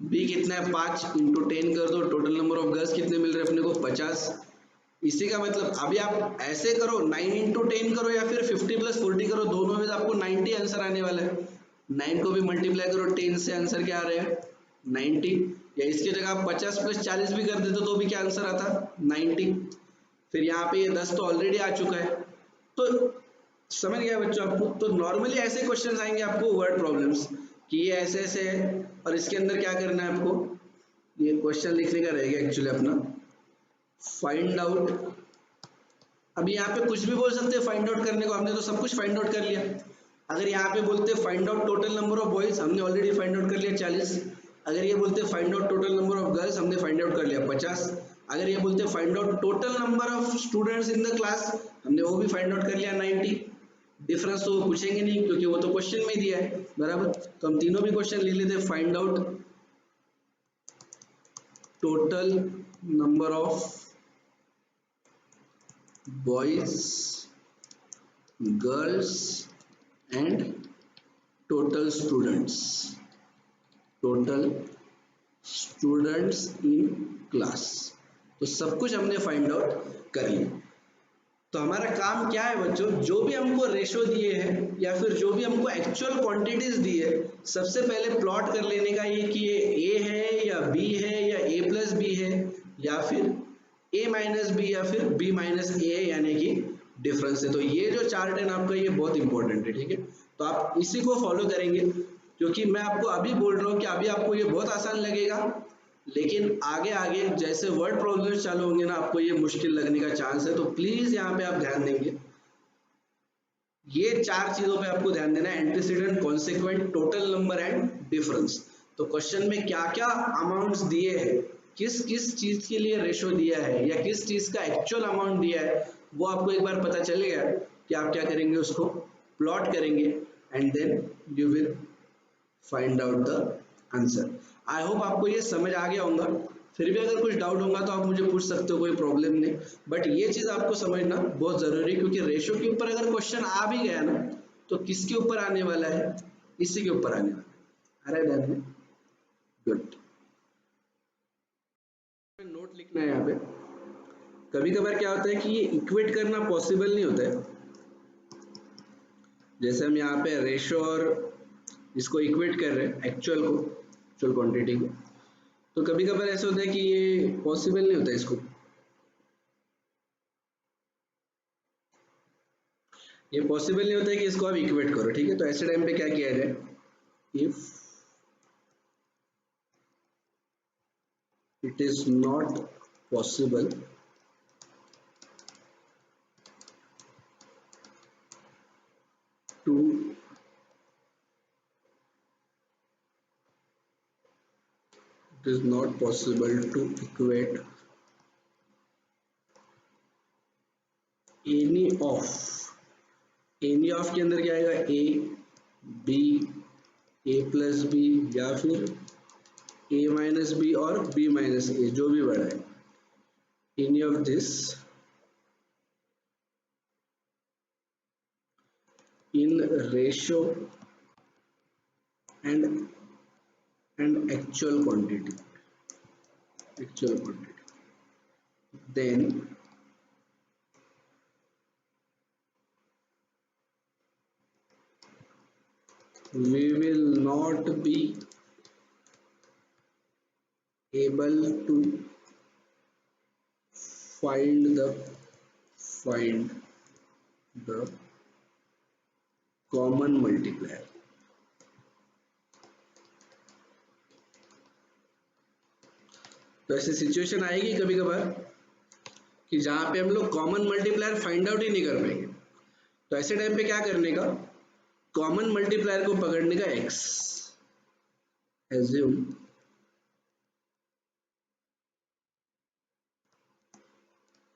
बी कितना है 5 इंटू 10 कर दो, टोटल नंबर ऑफ गर्ल्स कितने मिल रहे हैं अपने को 50। इसी का मतलब अभी आप ऐसे करो 9 इंटू 10 करो या फिर 50 प्लस 40 करो, दोनों में आपको 90 आंसर आने वाला है। 9 को भी मल्टीप्लाई करो 10 से, आंसर क्या आ रहे हैं 90, या इसकी जगह आप 50 प्लस 40 भी कर देते तो भी क्या आंसर आता 90। फिर यहाँ पे ये 10 तो ऑलरेडी आ चुका है, तो समझ गया बच्चों आपको। तो नॉर्मली ऐसे क्वेश्चन आएंगे आपको वर्ड प्रॉब्लम्स कि ये ऐसे ऐसे है और इसके अंदर क्या करना है आपको, ये क्वेश्चन लिखने का रहेगा एक्चुअली अपना, फाइंड आउट। अभी यहाँ पे कुछ भी बोल सकते हैं फाइंड आउट करने को, हमने तो सब कुछ फाइंड आउट कर लिया। अगर यहाँ पे बोलते find out total number of boys, हमने ऑलरेडी फाइंड आउट कर लिया 40। अगर ये बोलते find out total number of girls, हमने फाइंड आउट कर लिया 50। अगर ये बोलते find out total number of students in the class, हमने वो भी फाइंड आउट कर लिया 90। डिफरेंस तो वो पूछेंगे नहीं क्योंकि वो तो क्वेश्चन में दिया है, बराबर, तो हम तीनों भी क्वेश्चन लिख लेते, find out total number of boys, girls and total students in class। तो सब कुछ हमने फाइंड आउट कर लिया। तो हमारा काम क्या है बच्चों, जो भी हमको रेशो दिए हैं या फिर जो भी हमको एक्चुअल क्वांटिटीज दी है, सबसे पहले प्लॉट कर लेने का ये कि ये ए है या बी है या ए प्लस बी है या फिर ए माइनस बी या फिर बी माइनस ए है, यानी कि डिफरेंस है। तो ये जो चार्ट है ना आपका, ये बहुत इंपॉर्टेंट है, ठीक है। तो आप इसी को फॉलो करेंगे, क्योंकि मैं आपको अभी बोल रहा हूँ कि अभी आपको ये बहुत आसान लगेगा, लेकिन आगे आगे जैसे वर्ड प्रॉब्लम्स चालू होंगे ना, आपको ये मुश्किल लगने का चांस है। तो प्लीज यहाँ पे आप ध्यान देंगे, ये चार चीजों पे आपको ध्यान देना है, antecedent, consequent, total number and difference. तो क्वेश्चन में क्या क्या अमाउंट्स दिए हैं, किस किस चीज के लिए रेशो दिया है या किस चीज का एक्चुअल अमाउंट दिया है, वो आपको एक बार पता चल गया कि आप क्या करेंगे, उसको प्लॉट करेंगे and then you will find out the answer. I hope आपको ये समझ आ गया होगा। फिर भी अगर कुछ डाउट होगा तो आप मुझे पूछ सकते हो, कोई प्रॉब्लम नहीं। बट ये चीज आपको समझना बहुत जरूरी है, क्योंकि रेशो के ऊपर अगर क्वेश्चन आ भी गया ना, तो किसके ऊपर आने वाला है, इसी के ऊपर आने वाला है। ध्यान में गुड। नोट लिखना है यहाँ पे। कभी कभार क्या होता है कि ये इक्वेट करना पॉसिबल नहीं होता है। जैसे हम यहाँ पे रेशो और इसको इक्वेट कर रहे हैं, एक्चुअल क्वांटिटी को, तो कभी कभार ऐसा होता है कि ये पॉसिबल नहीं होता इसको, ये पॉसिबल नहीं होता है कि इसको आप इक्वेट करो, ठीक है। तो ऐसे टाइम पे क्या किया जाए, if it is not possible to it is not possible to equate any of के अंदर क्या आएगा, a b a plus b या फिर a माइनस बी और b माइनस ए, जो भी बड़ा है, any of this in ratio and actual quantity, then we will not be able to find the common multiplier। तो ऐसी सिचुएशन आएगी कभी कभार कि जहां पे हम लोग कॉमन मल्टीप्लायर फाइंड आउट ही नहीं कर पाएंगे। तो ऐसे टाइम पे क्या करने का, कॉमन मल्टीप्लायर को पकड़ने का x, assume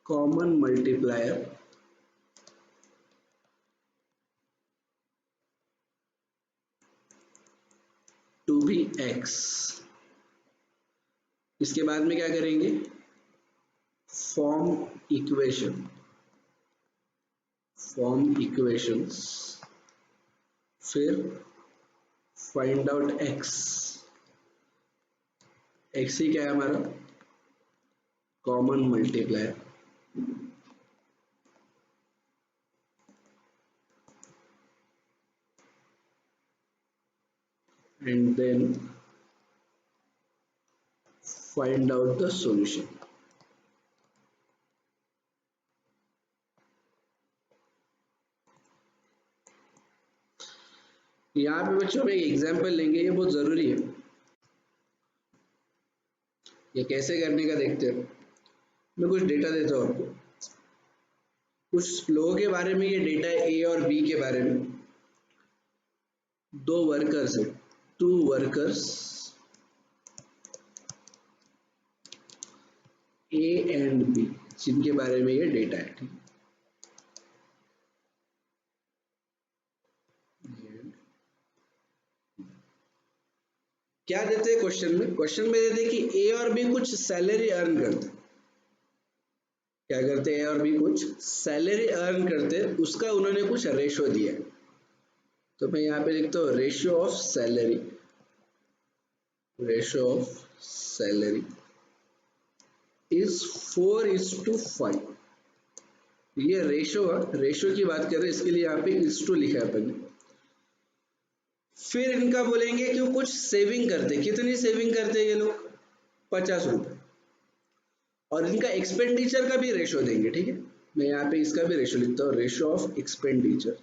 common multiplier to be x। इसके बाद में क्या करेंगे, फॉर्म इक्वेशंस, फिर फाइंड आउट x ही क्या है हमारा, common multiplier, and then find out the solution। यहाँ पे बच्चों में एक एग्जांपल लेंगे, ये बहुत जरूरी है। ये कैसे करने का देखते हैं। मैं कुछ डेटा देता हूँ आपको, कुछ लोगों के बारे में ये डेटा है, ए और बी के बारे में। दो वर्कर्स है, 2 वर्कर्स ए एंड बी, जिनके बारे में ये डेटा है, ठीक है। क्या देते हैं क्वेश्चन में, देते हैं कि ए और बी कुछ सैलरी अर्न करते हैं। क्या करते हैं, ए और बी कुछ सैलरी अर्न करते हैं, उसका उन्होंने कुछ रेशो दिया है। तो मैं यहाँ पे लिखता हूँ रेशियो ऑफ सैलरी इज 4:5। ये रेशो है, रेशो की बात कर रहे हैं, इसके लिए यहाँ पे इज टू लिखा है अपन ने। फिर इनका बोलेंगे कि वो कुछ सेविंग करते, कितनी सेविंग करते ये लोग, 50 रुपए, और इनका एक्सपेंडिचर का भी रेशो देंगे, ठीक है। मैं यहाँ पे इसका भी रेशो लिखता हूँ, ratio of expenditure,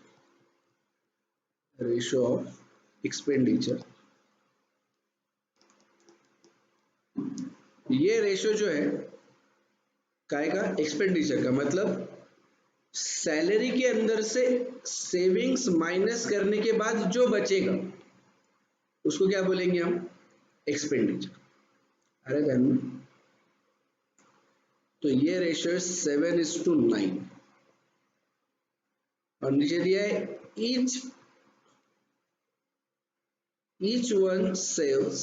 ratio of expenditure. ये रेशो जो है काय का, एक्सपेंडिचर का, मतलब सैलरी के अंदर से सेविंग्स माइनस करने के बाद जो बचेगा उसको क्या बोलेंगे हम, एक्सपेंडिचर। अरे ध्यान में, तो ये रेशियो है 7:9, और नीचे दिया है each one saves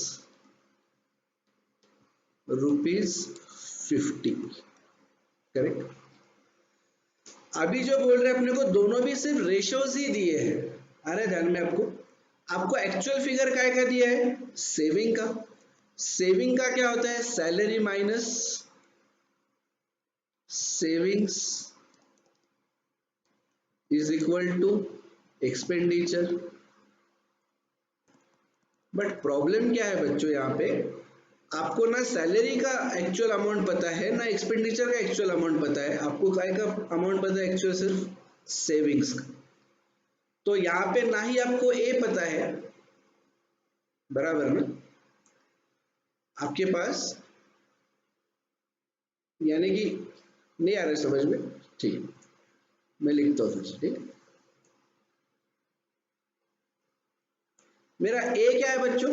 ₹50, करेक्ट। अभी जो बोल रहे हैं अपने को, दोनों भी सिर्फ रेशियोज ही दिए हैं। अरे ध्यान में, आपको आपको एक्चुअल फिगर काय का दिया है, सेविंग का। सेविंग का क्या होता है, salary minus savings is equal to expenditure. But problem क्या है बच्चों, यहाँ पे आपको ना सैलरी का एक्चुअल अमाउंट पता है, ना एक्सपेंडिचर का एक्चुअल अमाउंट पता है। आपको काय का अमाउंट पता है, एक्चुअल सिर्फ सेविंग्स का। तो यहाँ पे ना ही आपको ए पता है, बराबर ना, आपके पास, यानी कि नहीं आ रहा समझ में, ठीक है, मैं लिखता हूँ फिर, ठीक है। मेरा ए क्या है बच्चों,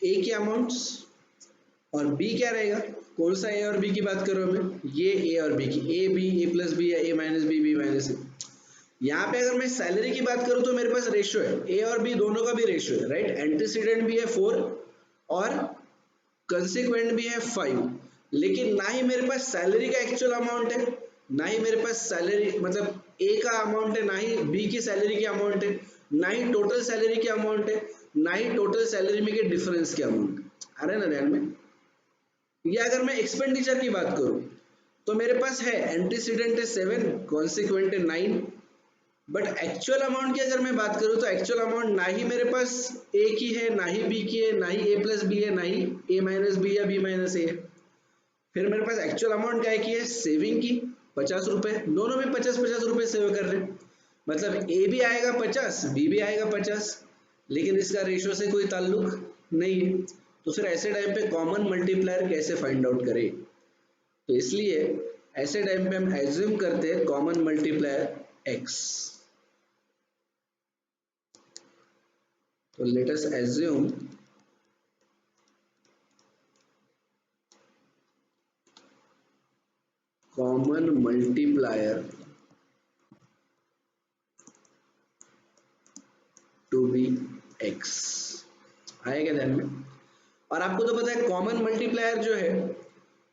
ए के अमाउंट्स, और बी क्या रहेगा, कौन सा ए और बी की बात करो मैं, ये ए और बी की, a b, a plus b या a minus b, b minus a. यहाँ पे अगर मैं सैलरी की बात करूं तो मेरे पास रेशियो है, ए और बी दोनों का भी रेशियो है, राइट। एंटीसीडेंट भी है 4 और कंसिक्वेंट भी है 5, लेकिन ना ही मेरे पास सैलरी का एक्चुअल अमाउंट है, ना ही मेरे पास सैलरी मतलब ए का अमाउंट है, ना ही बी की सैलरी की अमाउंट है, ना ही टोटल सैलरी की अमाउंट है, ना ही टोटल सैलरी में के डिफरेंस की अमाउंट। आ रहा है ना ध्यान में। या अगर मैं एक्सपेंडिचर की बात करूं तो मेरे पास है, एंटीसीडेंट है 7, कॉन्सिक्वेंट है 9, बट एक्चुअल अमाउंट की अगर मैं बात करूं तो एक्चुअल अमाउंट ना ही मेरे पास ए की है, ना ही बी की है, ना ही ए प्लस बी है, ना ही ए माइनस बी या बी माइनस ए है। फिर मेरे पास एक्चुअल अमाउंट क्या की है, सेविंग की, 50 रुपए, दोनों में 50-50 रुपए सेव कर रहे हैं, मतलब ए भी आएगा 50, बी भी आएगा 50, लेकिन इसका रेशियो से कोई ताल्लुक नहीं है। तो फिर ऐसे टाइम पे कॉमन मल्टीप्लायर कैसे फाइंड आउट करें, तो इसलिए ऐसे टाइम पे हम एज्यूम करते हैं कॉमन मल्टीप्लायर x। तो let us assume common multiplier to be x। आएगा ध्यान में। और आपको तो पता है कॉमन मल्टीप्लायर जो है,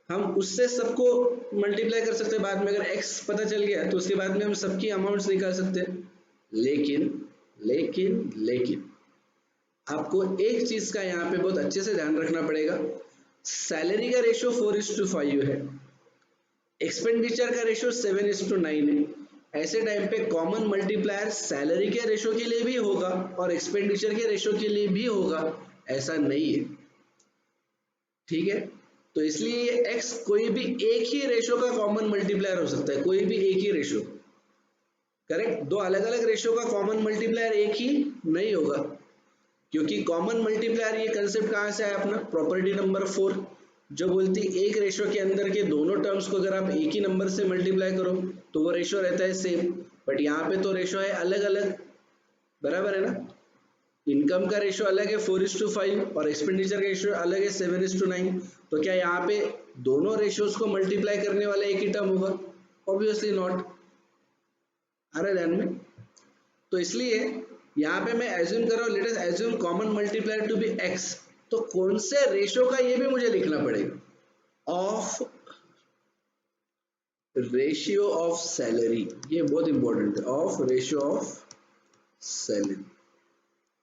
हम उससे सबको मल्टीप्लाई कर सकते हैं बाद में, अगर x पता चल गया तो उसके बाद में हम सबकी अमाउंट्स निकाल सकते हैं। लेकिन लेकिन लेकिन आपको एक चीज का यहाँ पे बहुत अच्छे से ध्यान रखना पड़ेगा, सैलरी का रेशियो 4:5 है, एक्सपेंडिचर का रेशियो 7:9 है। ऐसे टाइम पे कॉमन मल्टीप्लायर सैलरी के रेशियो के लिए भी होगा और एक्सपेंडिचर के रेशियो के लिए भी होगा, ऐसा नहीं है, ठीक है। तो इसलिए ये x कोई भी एक ही रेशियो का कॉमन मल्टीप्लायर हो सकता है, कोई भी एक ही रेशियो, करेक्ट। दो अलग अलग रेशियो का कॉमन मल्टीप्लायर एक ही नहीं होगा, क्योंकि कॉमन मल्टीप्लायर ये कंसेप्ट कहाँ से आया अपना, प्रॉपर्टी नंबर 4, जो बोलती एक रेशियो के अंदर के दोनों टर्म्स को अगर आप एक ही नंबर से मल्टीप्लाई करो तो वो रेशियो रहता है सेम। बट यहाँ पे तो रेशियो है अलग अलग, बराबर है ना। इनकम का रेशियो अलग है 4:5 और एक्सपेंडिचर का रेशियो अलग है 7:9। तो क्या यहाँ पे दोनों रेशियोज को मल्टीप्लाई करने वाला एक ही टर्म होगा, ऑब्वियसली नॉट। आ रहा है ध्यान में। तो इसलिए यहाँ पे मैं एज्यूम कर रहा हूँ, let us assume common multiplier to be x। तो कौन से रेशियो का ये भी मुझे लिखना पड़ेगा, ऑफ रेशियो ऑफ सैलरी, ये बहुत इंपॉर्टेंट है, ऑफ रेशियो ऑफ सैलरी।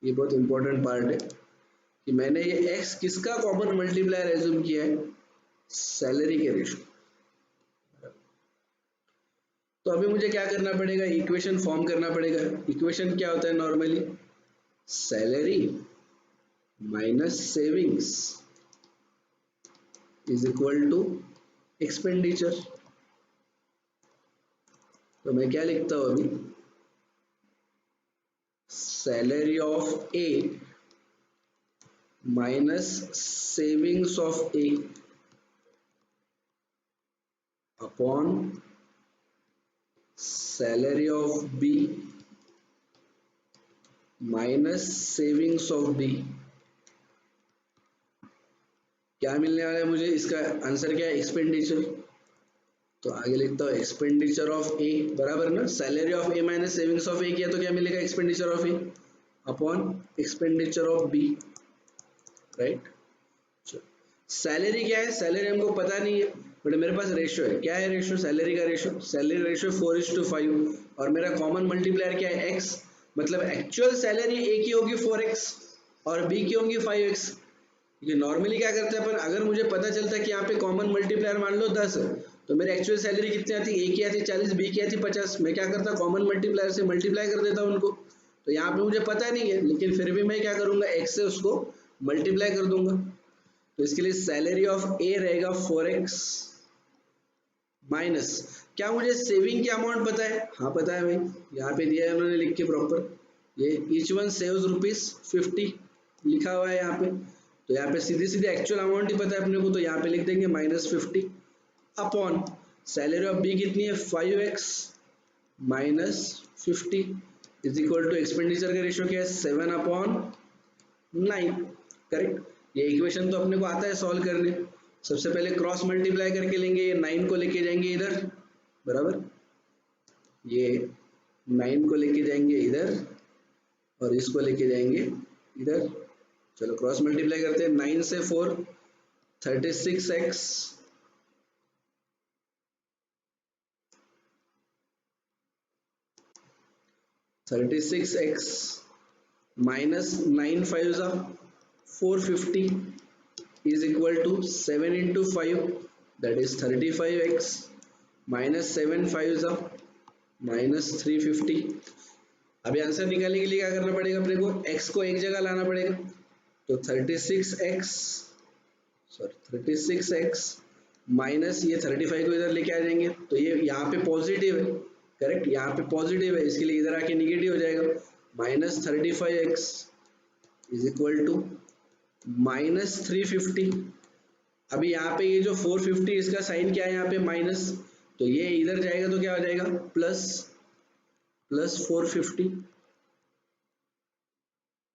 ये बहुत इंपॉर्टेंट पार्ट है कि मैंने ये x किसका कॉमन मल्टीप्लायर एज्यूम किया है, सैलरी के रेशियो। तो अभी मुझे क्या करना पड़ेगा, इक्वेशन फॉर्म करना पड़ेगा। इक्वेशन क्या होता है normally, salary minus savings is equal to expenditure. तो मैं क्या लिखता हूं अभी, salary of A minus savings of A upon salary of B minus savings of B. क्या मिलने वाला है मुझे, इसका आंसर क्या है, एक्सपेंडिचर। तो आगे लिखता हूँ एक्सपेंडिचर ऑफ ए बराबर ना, salary of A minus savings of a किया तो क्या मिलेगा, expenditure of A upon expenditure of b, right. Salary क्या है, सैलरी हमको पता नहीं है, बट मेरे पास रेशियो है। क्या है रेशियो, सैलरी का रेशियो, सैलरी रेशियो 4:5 और मेरा कॉमन मल्टीप्लायर क्या है, x। मतलब एक्चुअल सैलरी ए की होगी 4x और बी की होगी 5x। क्योंकि नॉर्मली क्या करते हैं अपन, अगर मुझे पता चलता है कि यहाँ पे कॉमन मल्टीप्लायर मान लो 10 है, तो मेरी एक्चुअल सैलरी कितनी आती, ए की आती 40, बी की आती 50, मैं क्या करता कॉमन मल्टीप्लायर से मल्टीप्लाई कर देता हूँ उनको। तो यहाँ पे मुझे पता नहीं है, लेकिन फिर भी मैं क्या करूंगा, x से उसको मल्टीप्लाई कर दूंगा। तो इसके लिए सैलरी ऑफ ए रहेगा 4x माइनस, क्या मुझे सेविंग की अमाउंट पता है, हाँ पता है भाई, यहाँ पे दिया है उन्होंने लिख के प्रॉपर, ये ईच वन सेव्स ₹50 लिखा हुआ है यहाँ पे। तो यहाँ पे सीधी सीधी एक्चुअल अमाउंट ही पता है अपने को, तो यहाँ पे लिख देंगे -50 अपॉन सैलरी ऑफ बी कितनी है 5x minus 50 is equal to expenditure का रेशियो क्या है 7/9, करेक्ट। ये इक्वेशन तो अपने को आता है सॉल्व करने। सबसे पहले क्रॉस मल्टीप्लाई करके लेंगे, ये 9 को लेके जाएंगे इधर, बराबर, ये 9 को लेके जाएंगे इधर और इसको लेके जाएंगे इधर। चलो क्रॉस मल्टीप्लाई करते हैं, 9 से 4 36x माइनस 9 5 जा 450 is equal to 7 into 5 that is 35x minus 7 5 जा minus 350। अभी आंसर निकालने के लिए क्या करना पड़ेगा अपने को, x को एक जगह लाना पड़ेगा। तो 36x माइनस ये 35 को इधर लेके आ जाएंगे, तो ये यहाँ पे पॉजिटिव है, करेक्ट, यहाँ पे पॉजिटिव है, इसके लिए इधर आके निगेटिव हो जाएगा। -35x is equal to -350। अभी यहाँ पे ये जो 450 इसका साइन क्या है यहाँ पे माइनस, तो ये इधर जाएगा तो क्या हो जाएगा प्लस 450।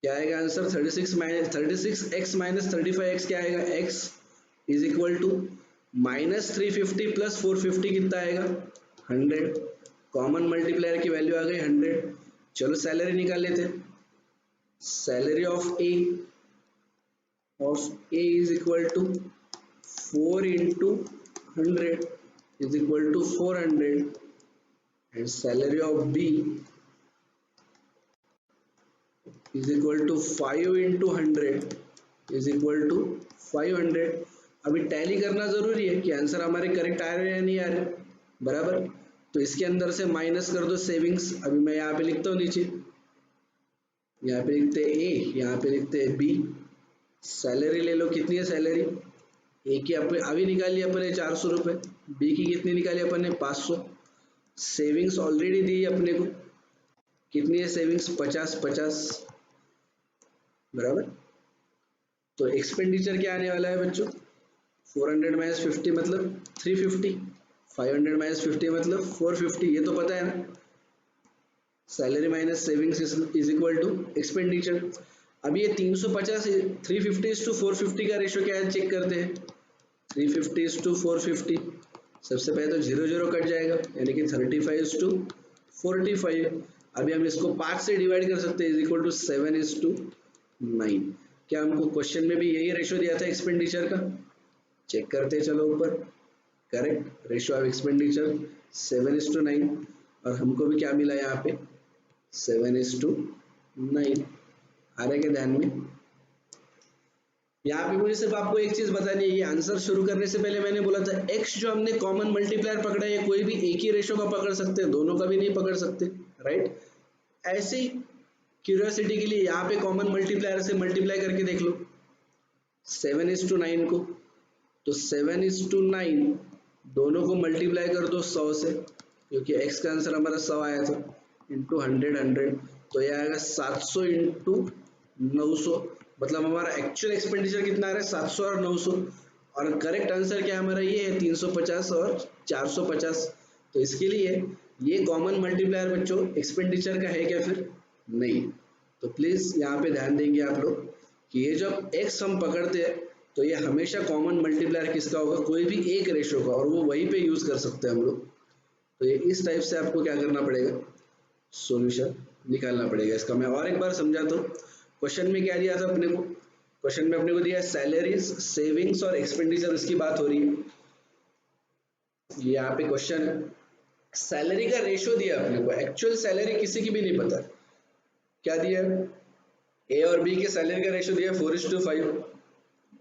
क्या आएगा आंसर, 36x माइनस 35x क्या आएगा, x is equal to -350 plus 450 कितना आएगा 100। कॉमन मल्टीप्लायर की वैल्यू आ गई 100। चलो सैलरी निकाल लेते हैं, salary of A is equal to 4 into 100 is equal to 400 and salary of B is equal to 5 into 100 is equal to 500। अभी टैली करना जरूरी है कि आंसर हमारे करेक्ट आ रहे हैं या नहीं आ रहे, बराबर। तो इसके अंदर से माइनस कर दो सेविंग्स। अभी मैं यहाँ पे लिखता हूँ नीचे, यहाँ पे लिखते हैं ए, यहाँ पे लिखते हैं बी। सैलरी ले लो, कितनी है सैलरी, ए की अभी निकाली अपन ने 400 रुपये, बी की कितनी निकाली अपन ने 500। सेविंग्स ऑलरेडी दी अपने को, कितनी है सेविंग्स 50, बराबर। तो एक्सपेंडिचर क्या आने वाला है बच्चों, 400 माइनस 50 मतलब 350, 500 माइनस 50 मतलब 450, ये तो पता है ना। Salary minus savings is equal to expenditure. अब ये 350 350:450 का रेशियो क्या है चेक करते हैं, 350:450। सबसे पहले तो 0 0 कट जाएगा, यानी कि 35:45। अभी हम इसको 5 से डिवाइड कर सकते हैं, इज इक्वल टू 7:9। क्या हमको क्वेश्चन में भी यही रेशियो दिया था एक्सपेंडिचर का, चेक करते हैं चलो ऊपर, करेक्ट, रेशियो ऑफ एक्सपेंडिचर 7:9 और हमको भी क्या मिला यहाँ पे 7:9। आ रहा है क्या ध्यान में, यहाँ पे मुझे सिर्फ आपको एक चीज बतानी है, ये आंसर शुरू करने से पहले मैंने बोला था x जो हमने कॉमन मल्टीप्लायर पकड़ा है कोई भी एक ही रेशो का पकड़ सकते हैं, दोनों का भी नहीं पकड़ सकते, राइट। ऐसे ही क्यूरियोसिटी के लिए यहाँ पे कॉमन मल्टीप्लायर से मल्टीप्लाई करके देख लो 7:9 को, तो 7:9 दोनों को मल्टीप्लाई कर दो 100 से, क्योंकि x का आंसर हमारा 100 आया था, इंटू 100, तो ये आएगा 700 इंटू 900, मतलब हमारा एक्चुअल एक्सपेंडिचर कितना आ रहा है 700 और 900, और करेक्ट आंसर क्या हमारा ये है 350 और 450। तो इसके लिए ये कॉमन मल्टीप्लायर बच्चों एक्सपेंडिचर का है क्या, फिर नहीं। तो प्लीज यहाँ पे ध्यान देंगे आप लोग कि ये जब x हम पकड़ते हैं तो ये हमेशा कॉमन मल्टीप्लायर किसका होगा, कोई भी एक रेशो का, और वो वहीं पे यूज कर सकते हैं हम लोग। तो ये इस टाइप से आपको क्या करना पड़ेगा, सॉल्यूशन निकालना पड़ेगा इसका। मैं और एक बार समझाता हूँ। क्वेश्चन में क्या दिया था अपने को, क्वेश्चन में अपने को दिया सैलरीज, सेविंग्स और एक्सपेंडिचर, इसकी बात हो रही है। ये यहाँ पे क्वेश्चन है, सैलरी का रेशो दिया अपने को, एक्चुअल सैलरी किसी की भी नहीं पता, क्या दिया है, ए और बी के सैलरी का रेशो दिया 4:5,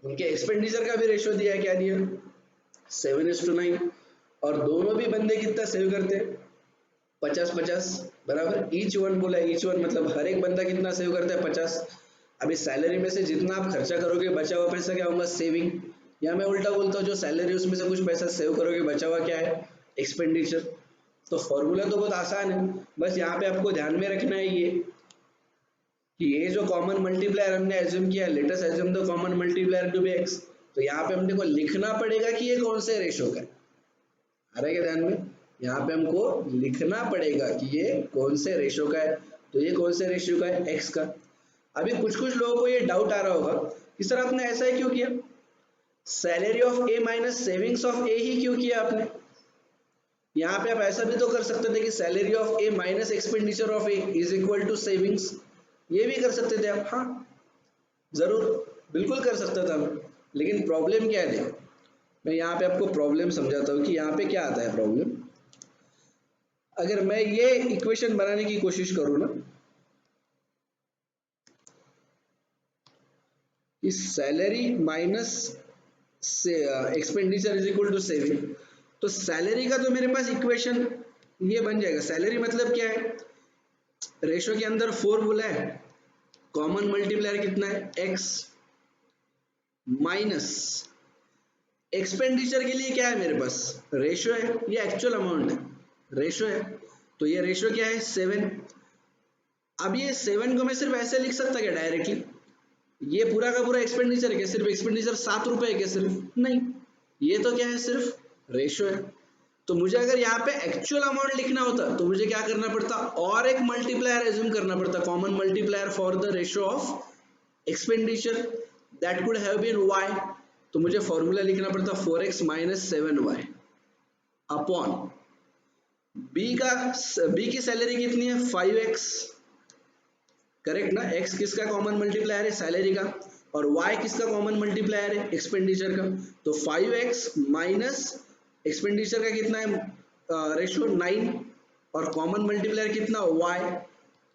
उनके एक्सपेंडिचर का भी रेशो दिया है, क्या दिया 7:9, और दोनों भी बंदे कितना सेव करते हैं 50-50 बराबर, ईच वन बोला है, ईच वन मतलब हर एक बंदा कितना सेव करता है 50। अभी सैलरी में से जितना आप खर्चा करोगे बचा हुआ पैसा क्या होगा, सेविंग, या मैं उल्टा बोलता हूँ जो सैलरी उसमें से कुछ पैसा सेव करोगे बचा हुआ क्या है, एक्सपेंडिचर। तो फॉर्मूला तो बहुत आसान है, बस यहाँ पे आपको ध्यान में रखना है ये कि ये जो कॉमन मल्टीप्लायर हमने एज्यूम किया, let us assume the common multiplier to be x, तो यहाँ पे हमने को लिखना पड़ेगा कि ये कौन से रेशो का है, आ रहा है क्या ध्यान में, यहाँ पे हमको लिखना पड़ेगा कि ये कौन से रेशो का है, तो ये कौन से रेशियो का है, x का। अभी कुछ कुछ लोगों को ये डाउट आ रहा होगा कि सर आपने ऐसा ही क्यों किया, salary of A minus savings of a ही क्यों किया आपने। यहाँ पे आप ऐसा भी तो कर सकते थे कि salary of A minus expenditure of A is equal to savings, ये भी कर सकते थे आप, हाँ जरूर बिल्कुल कर सकता था मैं, लेकिन प्रॉब्लम क्या है, देखो मैं यहाँ पे आपको प्रॉब्लम समझाता हूँ कि यहाँ पे क्या आता है प्रॉब्लम। अगर मैं ये इक्वेशन बनाने की कोशिश करूँ ना, कि सैलरी माइनस से expenditure is equal to saving, तो सैलरी का तो मेरे पास इक्वेशन ये बन जाएगा, सैलरी मतलब क्या है, रेशो के अंदर 4 बोला है, कॉमन मल्टीप्लायर कितना है x, माइनस एक्सपेंडिचर के लिए क्या है मेरे पास, रेशो है, ये एक्चुअल अमाउंट है, रेशो है, तो ये रेशो क्या है 7। अब ये 7 को मैं सिर्फ ऐसे लिख सकता क्या डायरेक्टली, ये पूरा का पूरा एक्सपेंडिचर है क्या, सिर्फ एक्सपेंडिचर 7 रुपए है क्या, सिर्फ नहीं, ये तो क्या है सिर्फ रेशो है। तो मुझे अगर यहाँ पे एक्चुअल अमाउंट लिखना होता तो मुझे क्या करना पड़ता, और एक मल्टीप्लायर एज्यूम करना पड़ता, common multiplier for the ratio of expenditure, that could have been y, तो मुझे फॉर्मूला लिखना पड़ता 4x minus 7y upon B की सैलरी कितनी है 5x, करेक्ट ना, x किसका कॉमन मल्टीप्लायर है, सैलरी का, और y किसका कॉमन मल्टीप्लायर है, एक्सपेंडिचर का, तो 5x माइनस एक्सपेंडिचर का कितना है रेशियो 9, और कॉमन मल्टीप्लायर कितना y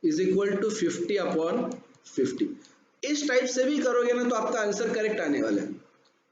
is equal to 50 upon 50। इस टाइप से भी करोगे ना तो आपका आंसर करेक्ट आने वाला है,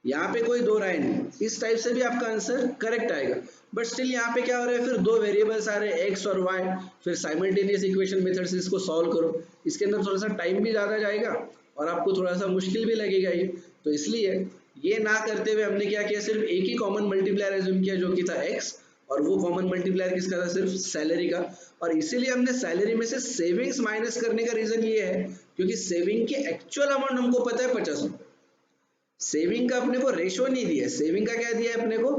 यहाँ पे कोई दो राय नहीं, इस टाइप से भी आपका आंसर करेक्ट आएगा। बट स्टिल यहाँ पे क्या हो रहा है, फिर दो वेरिएबल्स आ रहे हैं x और y, फिर साइमल्टेनियस इक्वेशन मेथड से इसको सॉल्व करो, इसके अंदर थोड़ा सा टाइम भी ज्यादा जाएगा और आपको थोड़ा सा मुश्किल भी लगेगा ये, तो इसलिए ये ना करते हुए हमने क्या किया, सिर्फ एक ही कॉमन मल्टीप्लायर एज्यूम किया जो कि था x, और वो कॉमन मल्टीप्लायर किसका था, सिर्फ सैलरी का। और इसीलिए हमने सैलरी में से सेविंग्स माइनस करने का रीजन ये है क्योंकि सेविंग की एक्चुअल अमाउंट हमको पता है 50 रुपए, सेविंग का अपने को रेशो नहीं दिया, सेविंग का क्या दिया है अपने को,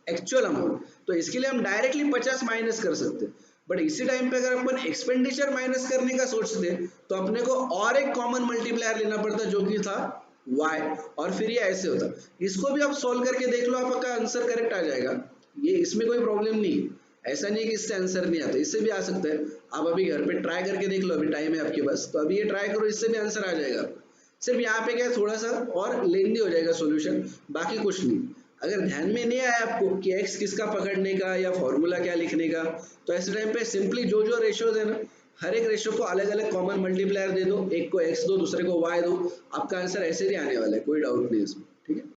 एक्चुअल अमाउंट, तो इसके लिए हम डायरेक्टली 50 माइनस कर सकते हैं। बट इसी टाइम पे अगर अपन एक्सपेंडिचर माइनस करने का सोचते तो अपने को और एक कॉमन मल्टीप्लायर लेना पड़ता जो कि था y, और फिर ये ऐसे होता। इसको भी आप सॉल्व करके देख लो, आपका आंसर करेक्ट आ जाएगा, ये इसमें कोई प्रॉब्लम नहीं है, ऐसा नहीं है कि इससे आंसर नहीं आता, इससे भी आ सकता है। आप अभी घर पे ट्राई करके देख लो, अभी टाइम है आपके पास, तो अभी ये ट्राई करो, इससे भी आंसर आ जाएगा। सिर्फ यहाँ पे क्या थोड़ा सा और लेंदी हो जाएगा सॉल्यूशन, बाकी कुछ नहीं। अगर ध्यान में नहीं आया आपको कि x किसका पकड़ने का या फॉर्मूला क्या लिखने का, तो ऐसे टाइम पे सिंपली जो जो रेशियोज है ना हर एक रेशियो को अलग अलग कॉमन मल्टीप्लायर दे दो, एक को x दो, दूसरे को y दो, आपका आंसर ऐसे भी आने वाला है, कोई डाउट नहीं इसमें, ठीक है।